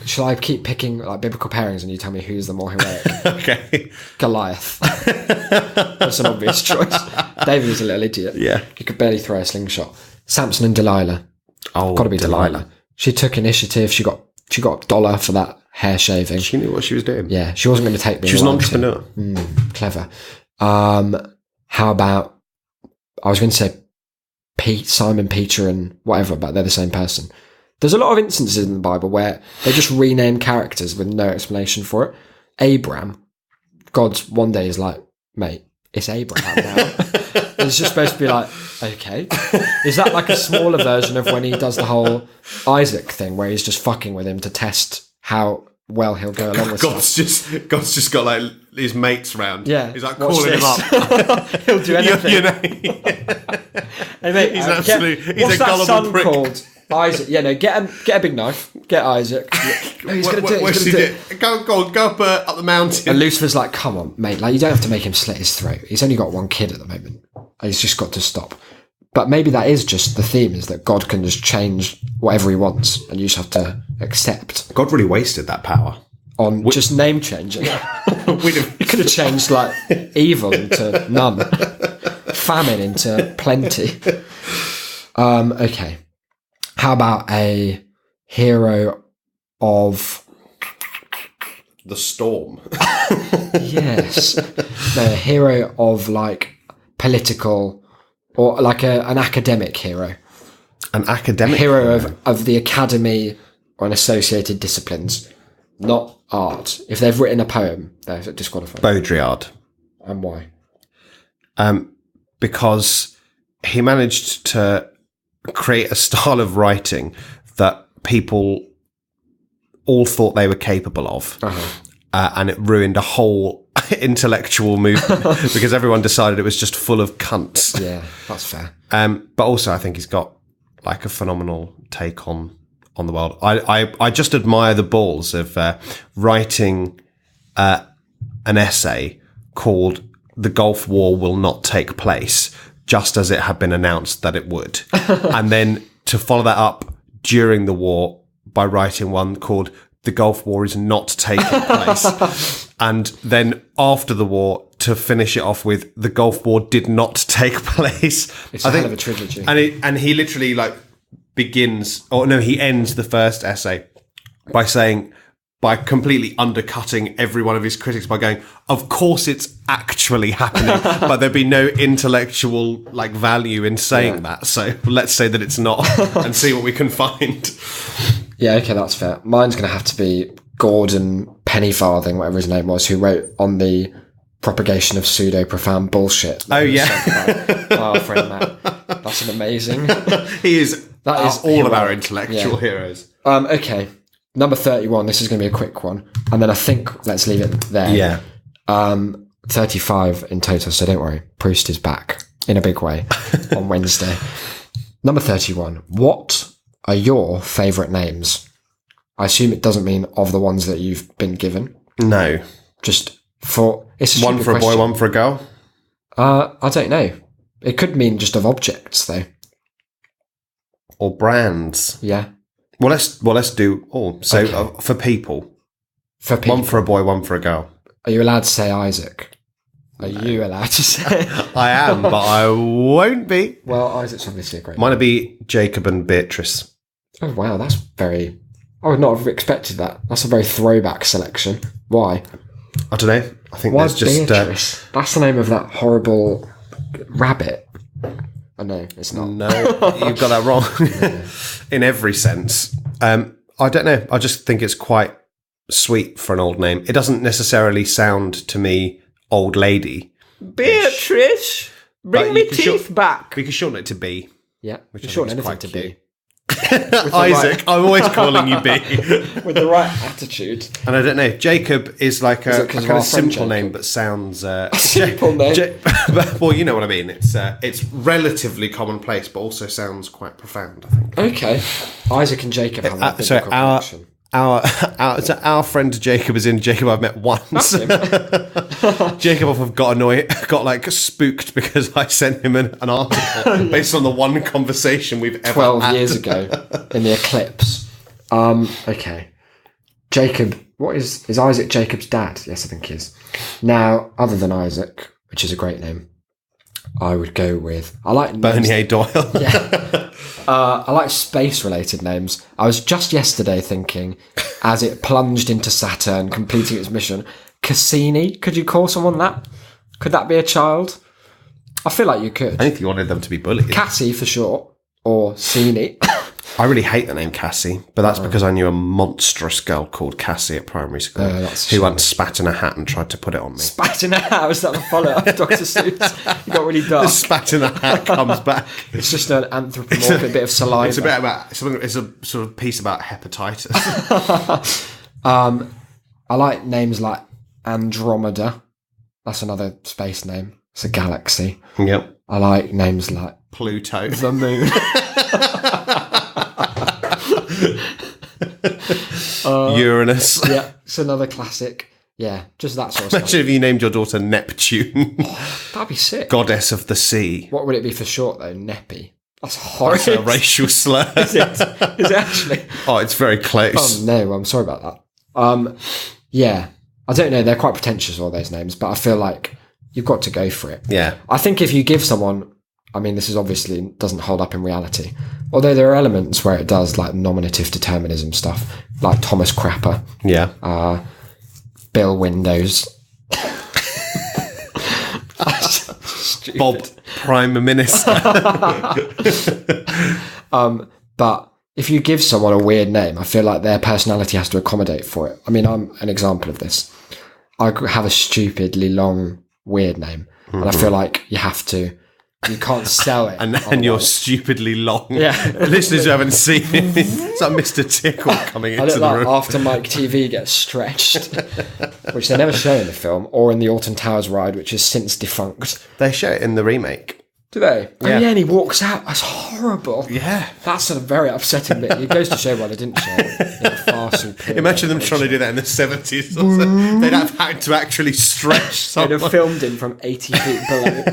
Shall I keep picking like biblical pairings and you tell me who's the more heroic? Okay. Goliath. That's an obvious choice. David was a little idiot. Yeah. He could barely throw a slingshot. Samson and Delilah. Oh, Got to be Delilah. She took initiative. She got $1 for that hair shaving. She knew what she was doing. Yeah, she wasn't going to take me. She was an alive, so- entrepreneur. Clever. How about, I was going to say Simon, Peter and whatever, but they're the same person. There's a lot of instances in the Bible where they just rename characters with no explanation for it. Abram, God one day is like, mate, it's Abraham now. It's just supposed to be like, okay. Is that like a smaller version of when he does the whole Isaac thing where he's just fucking with him to test how well he'll go along with God's stuff? just got like his mates round. Yeah, He's like watch calling him this. up. He'll do anything. You know, Hey, mate, He's absolutely- he's what's a that gullible son prick. called? Isaac. Yeah, no, get a big knife. Get Isaac. No, he's going to do it. What's He's he going to do it. Go up the mountain. And Lucifer's like, come on, mate. Like, you don't have to make him slit his throat. He's only got one kid at the moment. He's just got to stop. But maybe that is just the theme, is that God can just change whatever he wants and you just have to accept God really wasted that power. on just name changing. You could have changed like evil into none, famine into plenty. Okay. How about a hero of... The storm. Yes. No, a hero of like political or like an academic hero. An academic Hero of the academy or an associated disciplines. not art. If they've written a poem, they're disqualified. Baudrillard. And why? Because he managed to create a style of writing that people all thought they were capable of. And it ruined a whole intellectual movement because everyone decided it was just full of cunts. Yeah, that's fair. But also I think he's got like a phenomenal take on the world. I just admire the balls of writing an essay called "The Gulf War Will Not Take Place," just as it had been announced that it would. And then to follow that up during the war by writing one called "The Gulf War Is Not Taking Place." And then after the war to finish it off with "The Gulf War Did Not Take Place." It's a hell of a trilogy. And he literally he ends the first essay by completely undercutting every one of his critics by going, of course it's actually happening, but there'd be no intellectual value in saying that. So let's say that it's not and see what we can find. Yeah, okay, that's fair. Mine's going to have to be Gordon Pennyfarthing, whatever his name was, who wrote on the propagation of pseudo-profound bullshit. Oh, yeah. Our friend Matt. That's an amazing. He is. That is all hero. of our intellectual heroes. Okay. Number 31, this is going to be a quick one. And then I think let's leave it there. Yeah. 35 in total, so don't worry. Proust is back in a big way on Wednesday. Number 31. What are your favourite names? I assume it doesn't mean of the ones that you've been given. No. Just for... It's a one for question. A boy, one for a girl? I don't know. It could mean just of objects, though. Or brands. Yeah. Well, let's do all. So Okay. For people. For people. One for a boy, one for a girl. Are you allowed to say Isaac? Are you allowed to say... I am, but I won't be. Well, Isaac's obviously a great Mine would be Jacob and Beatrice. Oh, wow, that's very... I would not have expected that. That's a very throwback selection. Why? I don't know. I think Why there's just... Beatrice? That's the name of that horrible rabbit. Oh, no, it's not. No, you've got that wrong in every sense. I don't know. I just think it's quite sweet for an old name. It doesn't necessarily sound to me old lady. Beatrice, bring me teeth back. We can shorten it to B. Yeah, Which you I shorten think is anything quite to cute. be. Isaac, I'm always calling you B. With the right attitude. And I don't know, Jacob is like Is a it 'cause of kind our of friend simple name, Jacob? but sounds... Simple name? well, you know what I mean. It's relatively commonplace, but also sounds quite profound, I think. Okay. Isaac and Jacob have a So biblical our connection. our friend Jacob is in Jacob I've met once. Jacob have got spooked because I sent him an article based on the one conversation we've ever 12 had. years ago in the eclipse. Okay. Jacob, what is Isaac Jacob's dad? Yes, I think he is. Now, other than Isaac, which is a great name, I would go with... I like names- Bernier Doyle. I like space-related names. I was just yesterday thinking, as it plunged into Saturn, completing its mission, Cassini. Could you call someone that? Could that be a child? I feel like you could. I think you wanted them to be bullied. Cassie for short, or Cini. I really hate the name Cassie, but that's because I knew a monstrous girl called Cassie at primary school that's who once spat in a hat and tried to put it on me. Spat in a hat. Was that the follow-up of Dr. Seuss? It got really dark. The spat in a hat comes back. It's just an anthropomorphic bit of saliva. It's a bit about something. It's a sort of piece about hepatitis. I like names like Andromeda. That's another space name. It's a galaxy. Yep. I like names like Pluto. the Moon. Uranus. Yeah, it's another classic. Yeah, just that sort of stuff. Imagine if you named your daughter Neptune, That'd be sick. goddess of the sea. What would it be for short though? Neppy. That's horrid. That's a racial slur. Is it actually? Oh, it's very close. Oh no, I'm sorry about that. Yeah, I don't know. They're quite pretentious, all those names, but I feel like you've got to go for it. Yeah. I think if you give someone, I mean, this is obviously doesn't hold up in reality, although there are elements where it does, like nominative determinism stuff, like Thomas Crapper, Yeah. Bill Windows. Bob Prime Minister. But if you give someone a weird name, I feel like their personality has to accommodate for it. I mean, I'm an example of this. I have a stupidly long, weird name, and I feel like you can't sell it. And you're stupidly long. Yeah. Listeners who haven't seen it, it's like Mr. Tickle coming I into look the like room. after Mike TV gets stretched, which they never show in the film, or in the Alton Towers ride, which is since defunct. They show it in the remake. Do they? Yeah. Oh, yeah, and he walks out. That's horrible. Yeah. That's a very upsetting bit. It goes to show why they didn't show it in a far superior. Imagine them trying to do that in the 70s. Or so. They'd have had to actually stretch They'd someone. have filmed him from 80 feet below.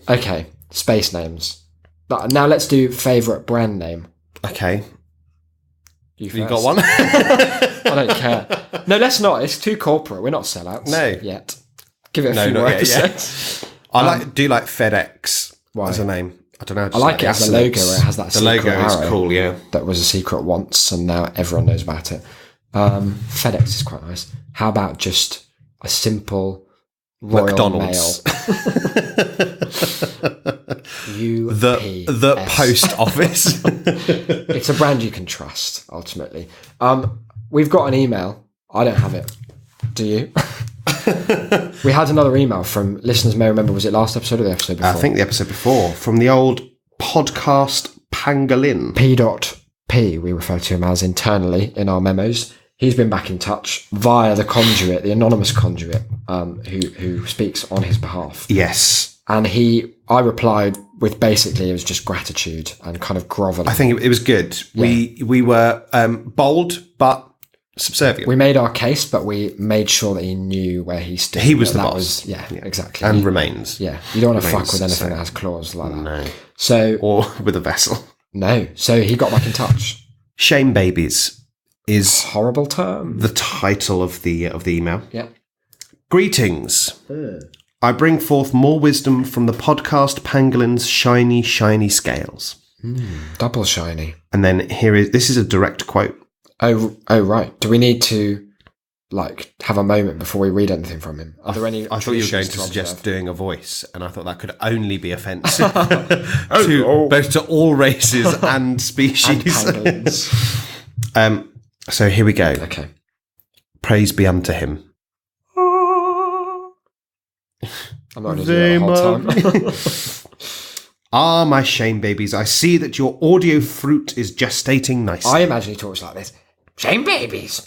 Okay, space names. But now let's do favourite brand name. Okay. You You first. got one? I don't care. No, let's not. It's too corporate. We're not sellouts. No. Yet. Give it a No, few not more yet, yeah. episodes. I do like FedEx Why? as a name. I don't know. I like it as a logo where it has that The secret logo is arrow. cool, yeah. That was a secret once, and now everyone knows about it. FedEx is quite nice. How about just a simple Royal McDonald's. Mail? The post office. It's a brand you can trust, ultimately. We've got an email. I don't have it. Do you? We had another email from listeners may remember, was it last episode or the episode before? I think the episode before, from the old podcast Pangolin. P, we refer to him as internally in our memos. He's been back in touch via the conduit, the anonymous conduit, who speaks on his behalf. Yes. And I replied with basically it was just gratitude and kind of groveling. I think it was good. Yeah. We were bold, but subservient. We made our case, but we made sure that he knew where he stood. He was the boss. Yeah, exactly. And remains. Yeah, you don't want to Remains fuck with anything so. that has claws like that. No. So, Or with a vessel. no. So he got back in touch. Shame Babies is Horrible term. the title of the email. Yeah. Greetings. I bring forth more wisdom from the podcast Pangolin's shiny, shiny scales. Double shiny. And then this is a direct quote. Oh, right. Do we need to have a moment before we read anything from him? Are there any? I thought you were going traditions to suggest observe? doing a voice, and I thought that could only be offensive to both to all races and And species. pangolins. So here we go. Okay. Praise be unto him. I'm not going to do it the whole time. Ah, my shame babies, I see that your audio fruit is gestating nicely. I imagine he talks like this. Shame babies.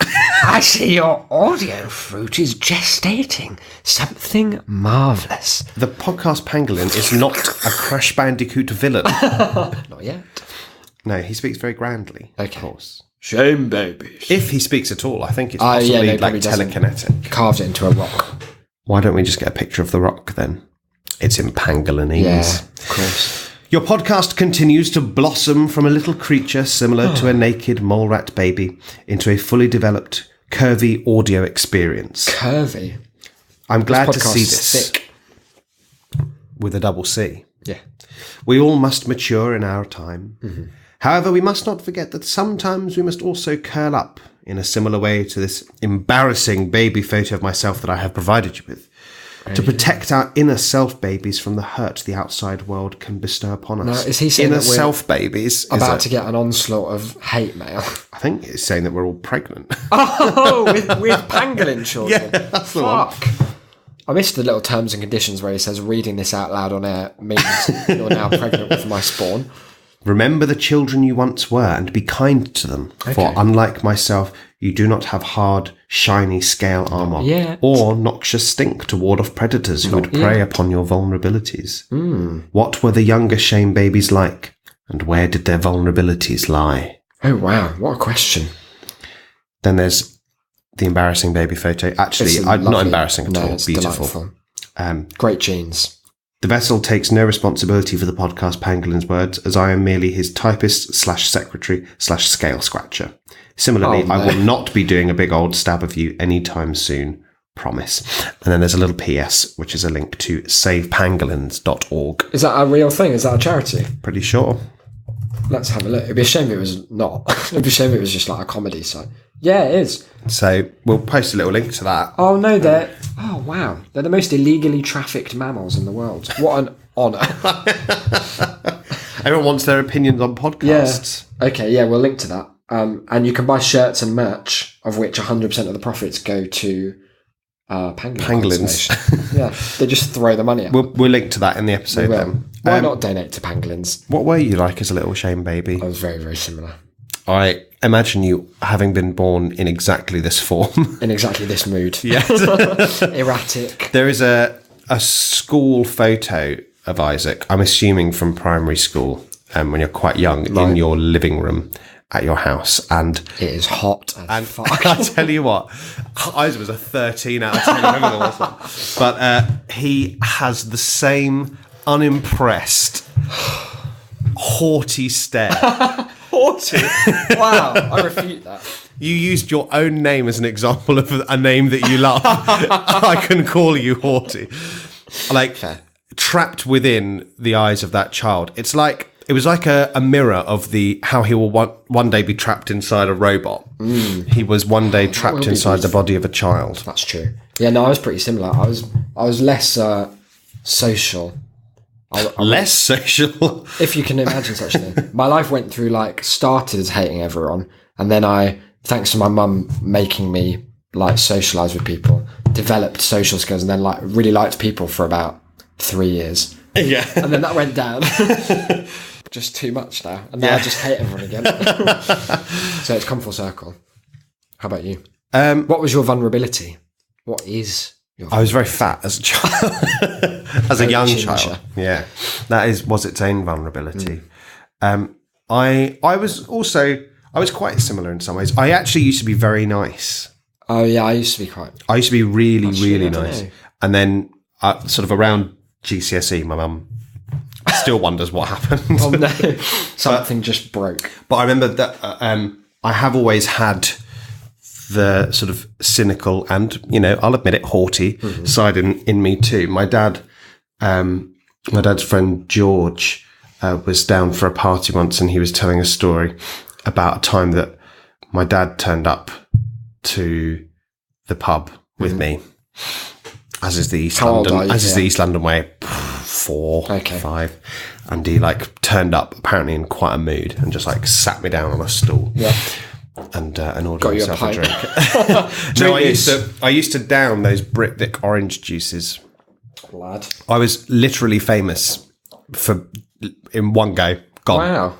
I see your audio fruit is gestating something marvellous. The podcast Pangolin is not a Crash Bandicoot villain. Not yet. No, he speaks very grandly, Okay. of course. Shame babies. If he speaks at all, I think it's yeah, possibly no, like probably doesn't. telekinetic. Carved it into a rock. Why don't we just get a picture of the rock then? It's in Pangolinese. Yeah, of course. Your podcast continues to blossom from a little creature similar to a naked mole rat baby into a fully developed, curvy audio experience. Curvy. I'm glad to Podcast's see this. thick. With a double C. Yeah. We all must mature in our time. Mm-hmm. However, we must not forget that sometimes we must also curl up in a similar way to this embarrassing baby photo of myself that I have provided you with. To protect our inner self babies from the hurt the outside world can bestow upon us. Now, is he saying inner that we're self babies? About to get an onslaught of hate mail. I think it's saying that we're all pregnant. Oh, with pangolin children. Yeah, that's the one. Fuck. I missed the little terms and conditions where he says reading this out loud on air means you're now pregnant with my spawn. Remember the children you once were and be kind to them. For Okay. unlike myself, you do not have hard, shiny scale armor yet. or noxious stink to ward off predators who would prey upon your vulnerabilities. What were the younger shame babies like, and where did their vulnerabilities lie? Oh, wow. What a question. Then there's the embarrassing baby photo. Actually, It's not lovely. embarrassing at No, all. it's Beautiful. delightful. Great genes. The vessel takes no responsibility for the podcast Pangolin's words, as I am merely his typist / secretary / scale scratcher. Similarly, Oh, no. I will not be doing a big old stab of you anytime soon. Promise. And then there's a little PS, which is a link to savepangolins.org. Is that a real thing? Is that a charity? Pretty sure. Let's have a look. It'd be a shame if it was not. It'd be a shame if it was just like a comedy site. Yeah, it is. So we'll post a little link to that. Oh, no, they're... Oh, wow. They're the most illegally trafficked mammals in the world. What an honour. Everyone wants their opinions on podcasts. Okay, yeah, we'll link to that. And you can buy shirts and merch, of which 100% of the profits go to pangolins. Conservation. Yeah, they just throw the money out. We'll link to that in the episode then. Why not donate to pangolins? What were you like as a little Shane baby? I was very, very similar. I imagine you having been born in exactly this form. In exactly this mood. Yes. Erratic. There is a school photo of Isaac, I'm assuming from primary school, when you're quite young, in your living room at your house. And it is hot as fuck. I tell you what, Isaac was a 13 out of 10, whatever there was. But he has the same unimpressed, haughty stare. Haughty? Wow, I refute that. You used your own name as an example of a name that you love. I can call you haughty. Like, fair. Trapped within the eyes of that child. It was like a mirror of how he will one day be trapped inside a robot. He was one day trapped inside the body of a child. That's true. Yeah, no, I was pretty similar. I was less social. Less social? If you can imagine such a thing. My life went through, started as hating everyone, and then thanks to my mum making me, socialise with people, developed social skills, and then, really liked people for about 3 years. Yeah. And then that went down. Just too much now. And now I just hate everyone again. So it's come full circle. How about you? What was your vulnerability? What is your vulnerability? I was very fat as a child. As a young child. Yeah. That was its own vulnerability. I was quite similar in some ways. I actually used to be very nice. Oh yeah, I used to be really, really nice. And then sort of around GCSE, my mum still wonders what happened. Oh no, something just broke. But I remember that I have always had the sort of cynical and, I'll admit it, haughty side in me too. My dad's friend George was down for a party once, and he was telling a story about a time that my dad turned up to the pub with me, as is the East London way. 4, 5, and he turned up apparently in quite a mood and just sat me down on a stool. Yeah. And ordered myself a drink. No, I used to down those Britvic orange juices. Lad. I was literally famous in one go. Gone. Wow.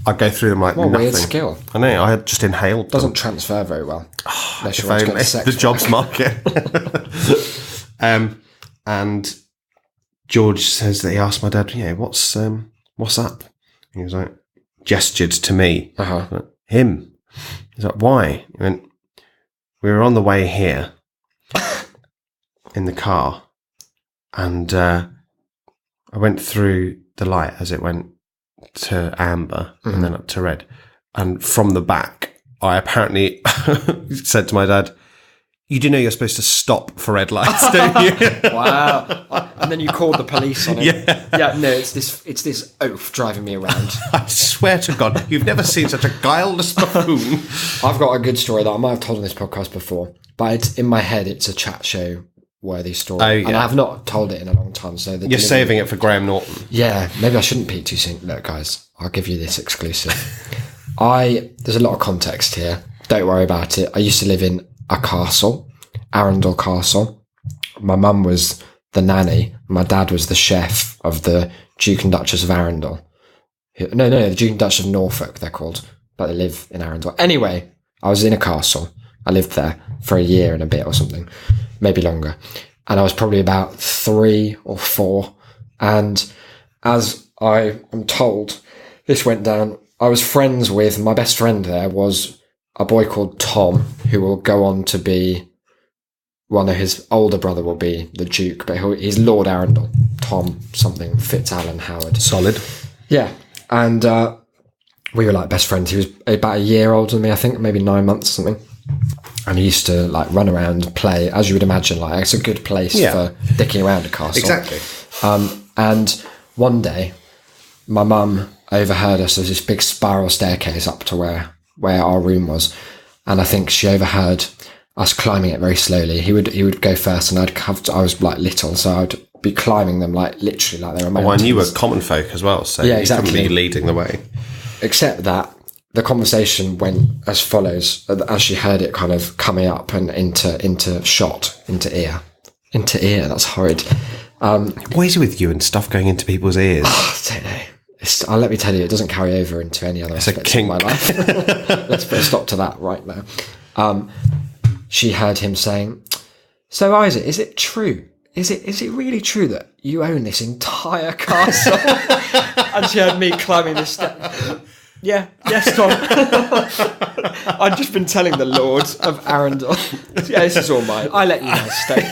I'd go through them like what nothing. Weird skill. I know. I had just inhaled. Doesn't transfer very well. Unless you want to get sex the jobs market. And George says that he asked my dad, what's up? He was like, gestured to me. Uh-huh. Him. He's like, why? He went, we were on the way here in the car, and I went through the light as it went to amber and then up to red. And from the back, I apparently said to my dad, you do know you're supposed to stop for red lights, don't you? Wow. And then you called the police on it. Yeah, no, it's this oaf driving me around. I swear to God, you've never seen such a guileless buffoon. I've got a good story that I might have told on this podcast before, but it's in my head, it's a chat show worthy story. Oh, yeah. And I have not told it in a long time. So you're saving it for Graham Norton. Yeah, maybe I shouldn't peek too soon. Look, guys, I'll give you this exclusive. There's a lot of context here. Don't worry about it. I used to live in a castle, Arundel Castle. My mum was the nanny. My dad was the chef of the Duke and Duchess of Arundel. No, the Duke and Duchess of Norfolk, they're called. But they live in Arundel. Anyway, I was in a castle. I lived there for a year and a bit or something. Maybe longer. And I was probably about 3 or 4. And as I am told, this went down. I was friends with, my best friend there was a boy called Tom, who will go on to be, his older brother will be the Duke, but he's Lord Arundel. Tom something, Fitzallen Howard. Solid. Yeah. And we were best friends. He was about a year older than me, I think, maybe 9 months or something. And he used to run around and play, as you would imagine, it's a good place for dicking around a castle. Exactly. And one day, my mum overheard us. There's this big spiral staircase up to where our room was, and I think she overheard us climbing it very slowly. He would go first, and I was little, so I'd be climbing them like literally like they were mountains. Well, and you were common folk as well, so Yeah, you exactly. couldn't be leading the way. Except that the conversation went as follows, as she heard it kind of coming up and into shot, into ear. Into ear, that's horrid. What is it with you and stuff going into people's ears? I don't know. Let me tell you, it doesn't carry over into any other aspects of my life. Let's put a stop to that right now. She heard him saying, "So Isaac, is it true? Is it really true that you own this entire castle?" And she heard me climbing the steps. Yes, Tom. I've just been telling the Lord of Arundel. Yeah, this is all mine. I let you guys stay.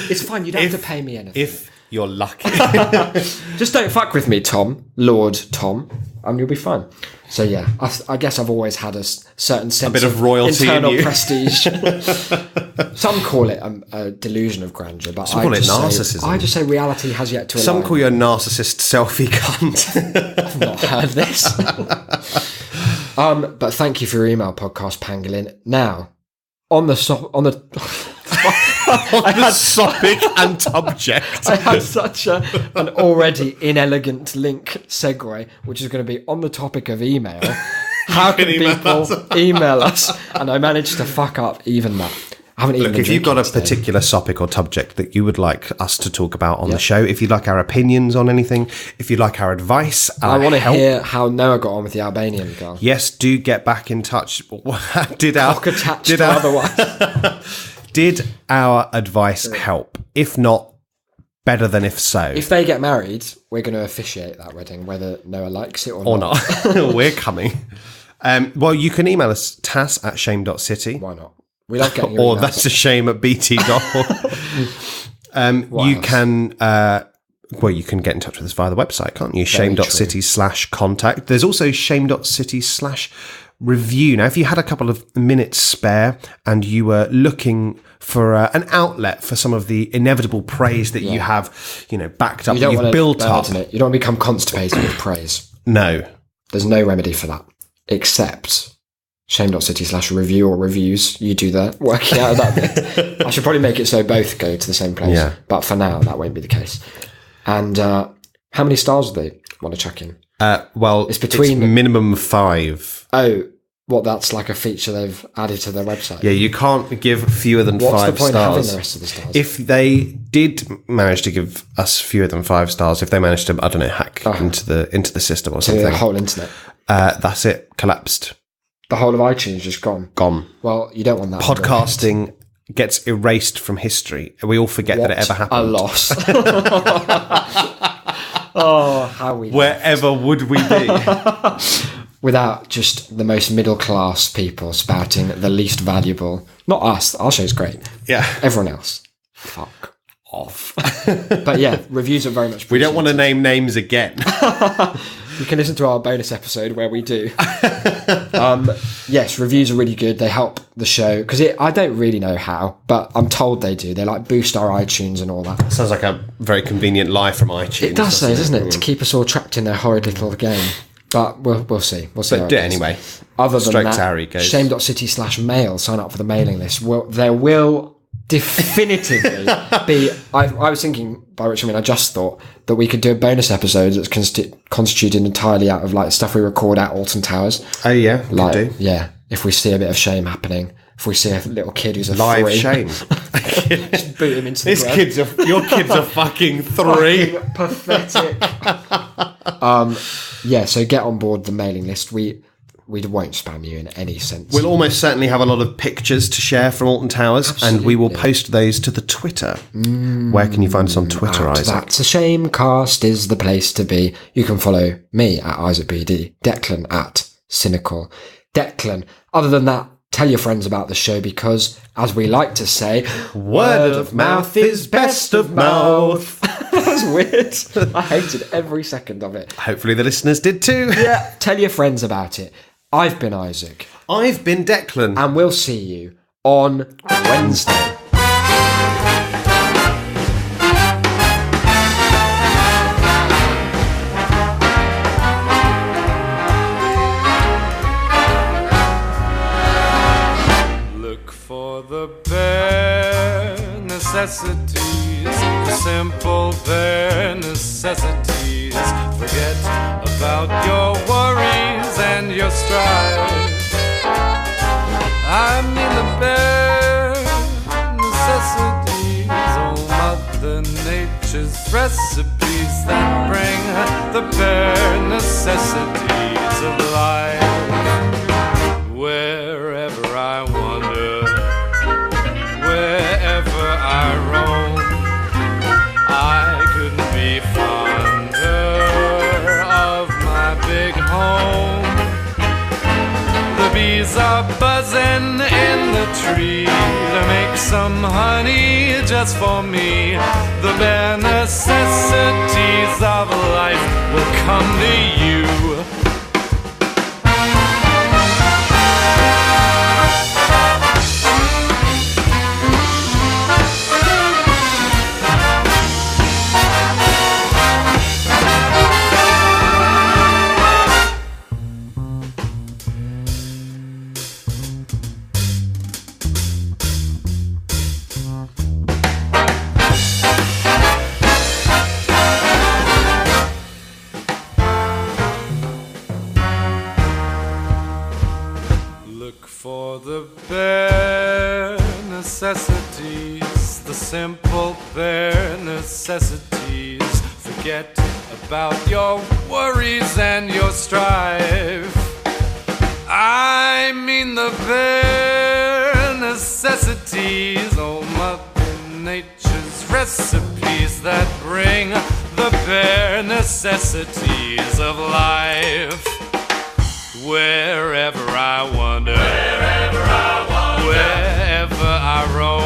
It's fine. You don't have to pay me anything. If you're lucky. Just don't fuck with me, Tom, Lord Tom, and you'll be fine. So yeah, I guess I've always had a certain sense bit of royalty in internal you. prestige. Some call it a delusion of grandeur, but Some call it narcissism. I just say reality has yet to align. Some call you a narcissist selfie cunt. I've not heard this. But thank you for your email, podcast pangolin. Now, on the Sopic and subject. I had such an already inelegant link segue, which is going to be on the topic of email. How can people email us? And I managed to fuck up even that. I haven't even. Look, if you've got a particular topic or subject that you would like us to talk about on the show, if you'd like our opinions on anything, if you'd like our advice, I want to help, hear how Noah got on with the Albanian girl. yes, do get back in touch. Did our advice help? If not, better than if so. If they get married, we're going to officiate that wedding, whether Noah likes it or not. We're coming. Well, you can email us tass@shame.city. Why not? We love getting your Or emails. that's a shame at bt.org. You else? can you can get in touch with us via the website, can't you? Very shame.city/contact. There's also shame.city/review. Now, if you had a couple of minutes spare and you were looking for an outlet for some of the inevitable praise that you have, backed up, you that don't you've want built to up. burden it. You don't want to become constipated with praise. No. There's no remedy for that, except shame.city/review or reviews. You do the working out of that bit. I should probably make it so both go to the same place. Yeah. But for now, that won't be the case. And how many stars do they want to chuck in? Well, It's between- minimum 5. Oh, what, that's like a feature they've added to their website? Yeah, you can't give fewer than What's 5 the point of having stars. the rest of the stars? If they did manage to give us fewer than 5 stars, if they managed to, I don't know, hack into the system or to something, the whole internet. that's it, collapsed, The whole of iTunes is just gone. gone. Well, you don't want that. Podcasting gets erased from history. We all forget that it ever happened. A loss. Oh, how we Wherever would we be? without just the most middle class people spouting the least valuable. Not us. Our show's great. Yeah. Everyone else, fuck off. But yeah, reviews are very much. We don't want to name names again. You can listen to our bonus episode where we do. Yes, reviews are really good. They help the show because I don't really know how, but I'm told they do. They like boost our iTunes and all that. Sounds like a very convenient lie from iTunes. It does, doesn't it? To keep us all trapped in their horrid little game. But we'll see. We'll see. But how do it goes. anyway. Other than Straight that, to Harry goes. shame.city/mail. Sign up for the mailing list. There will definitively be. I was thinking, by which I mean I just thought that we could do a bonus episode that's constituted entirely out of like stuff we record at Alton Towers. Oh yeah, we Like, could do. yeah, if we see a bit of shame happening, if we see a little kid who's a Live 3, shame. just boot him into the ground. Your kids are fucking 3. Fucking pathetic. Yeah, so get on board the mailing list. We won't spam you in any sense. We'll almost certainly have a lot of pictures to share from Alton Towers, and we will post those to the Twitter. Where can you find us on Twitter, Isaac? That's a shame. Cast is the place to be. You can follow me at IsaacBD, Declan at Cynical Declan. Other than that, tell your friends about the show because, as we like to say, Word of mouth is best of mouth. That was weird. I hated every second of it. Hopefully the listeners did too. Yeah, tell your friends about it. I've been Isaac, I've been Declan. and we'll see you on Wednesday. Look for the bare necessities, the the simple bare necessities. Forget about your worries and your strife. I mean the bare necessities, oh Mother Nature's recipes that bring the bare necessities of life. Wherever I wander, wherever I roam, I couldn't be fonder of my big home. The bees are buzzing in the tree to make some honey just for me. The bare necessities of life will come to you. For the bare necessities, the simple bare necessities. Forget about your worries and your strife. I mean the bare necessities, oh Mother Nature's recipes that bring the bare necessities of life. Wherever I wander, wherever I roam,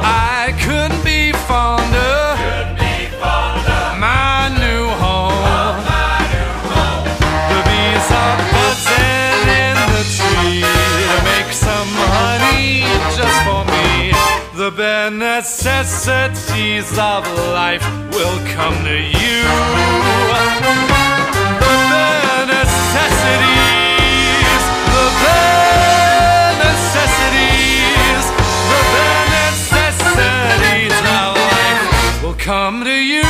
I couldn't be fonder, my new home. The bees are buzzing in the tree to make some honey just for me. The bare necessities of life will come to you. Necessities, the bare necessities, the bare necessities of life will come to you.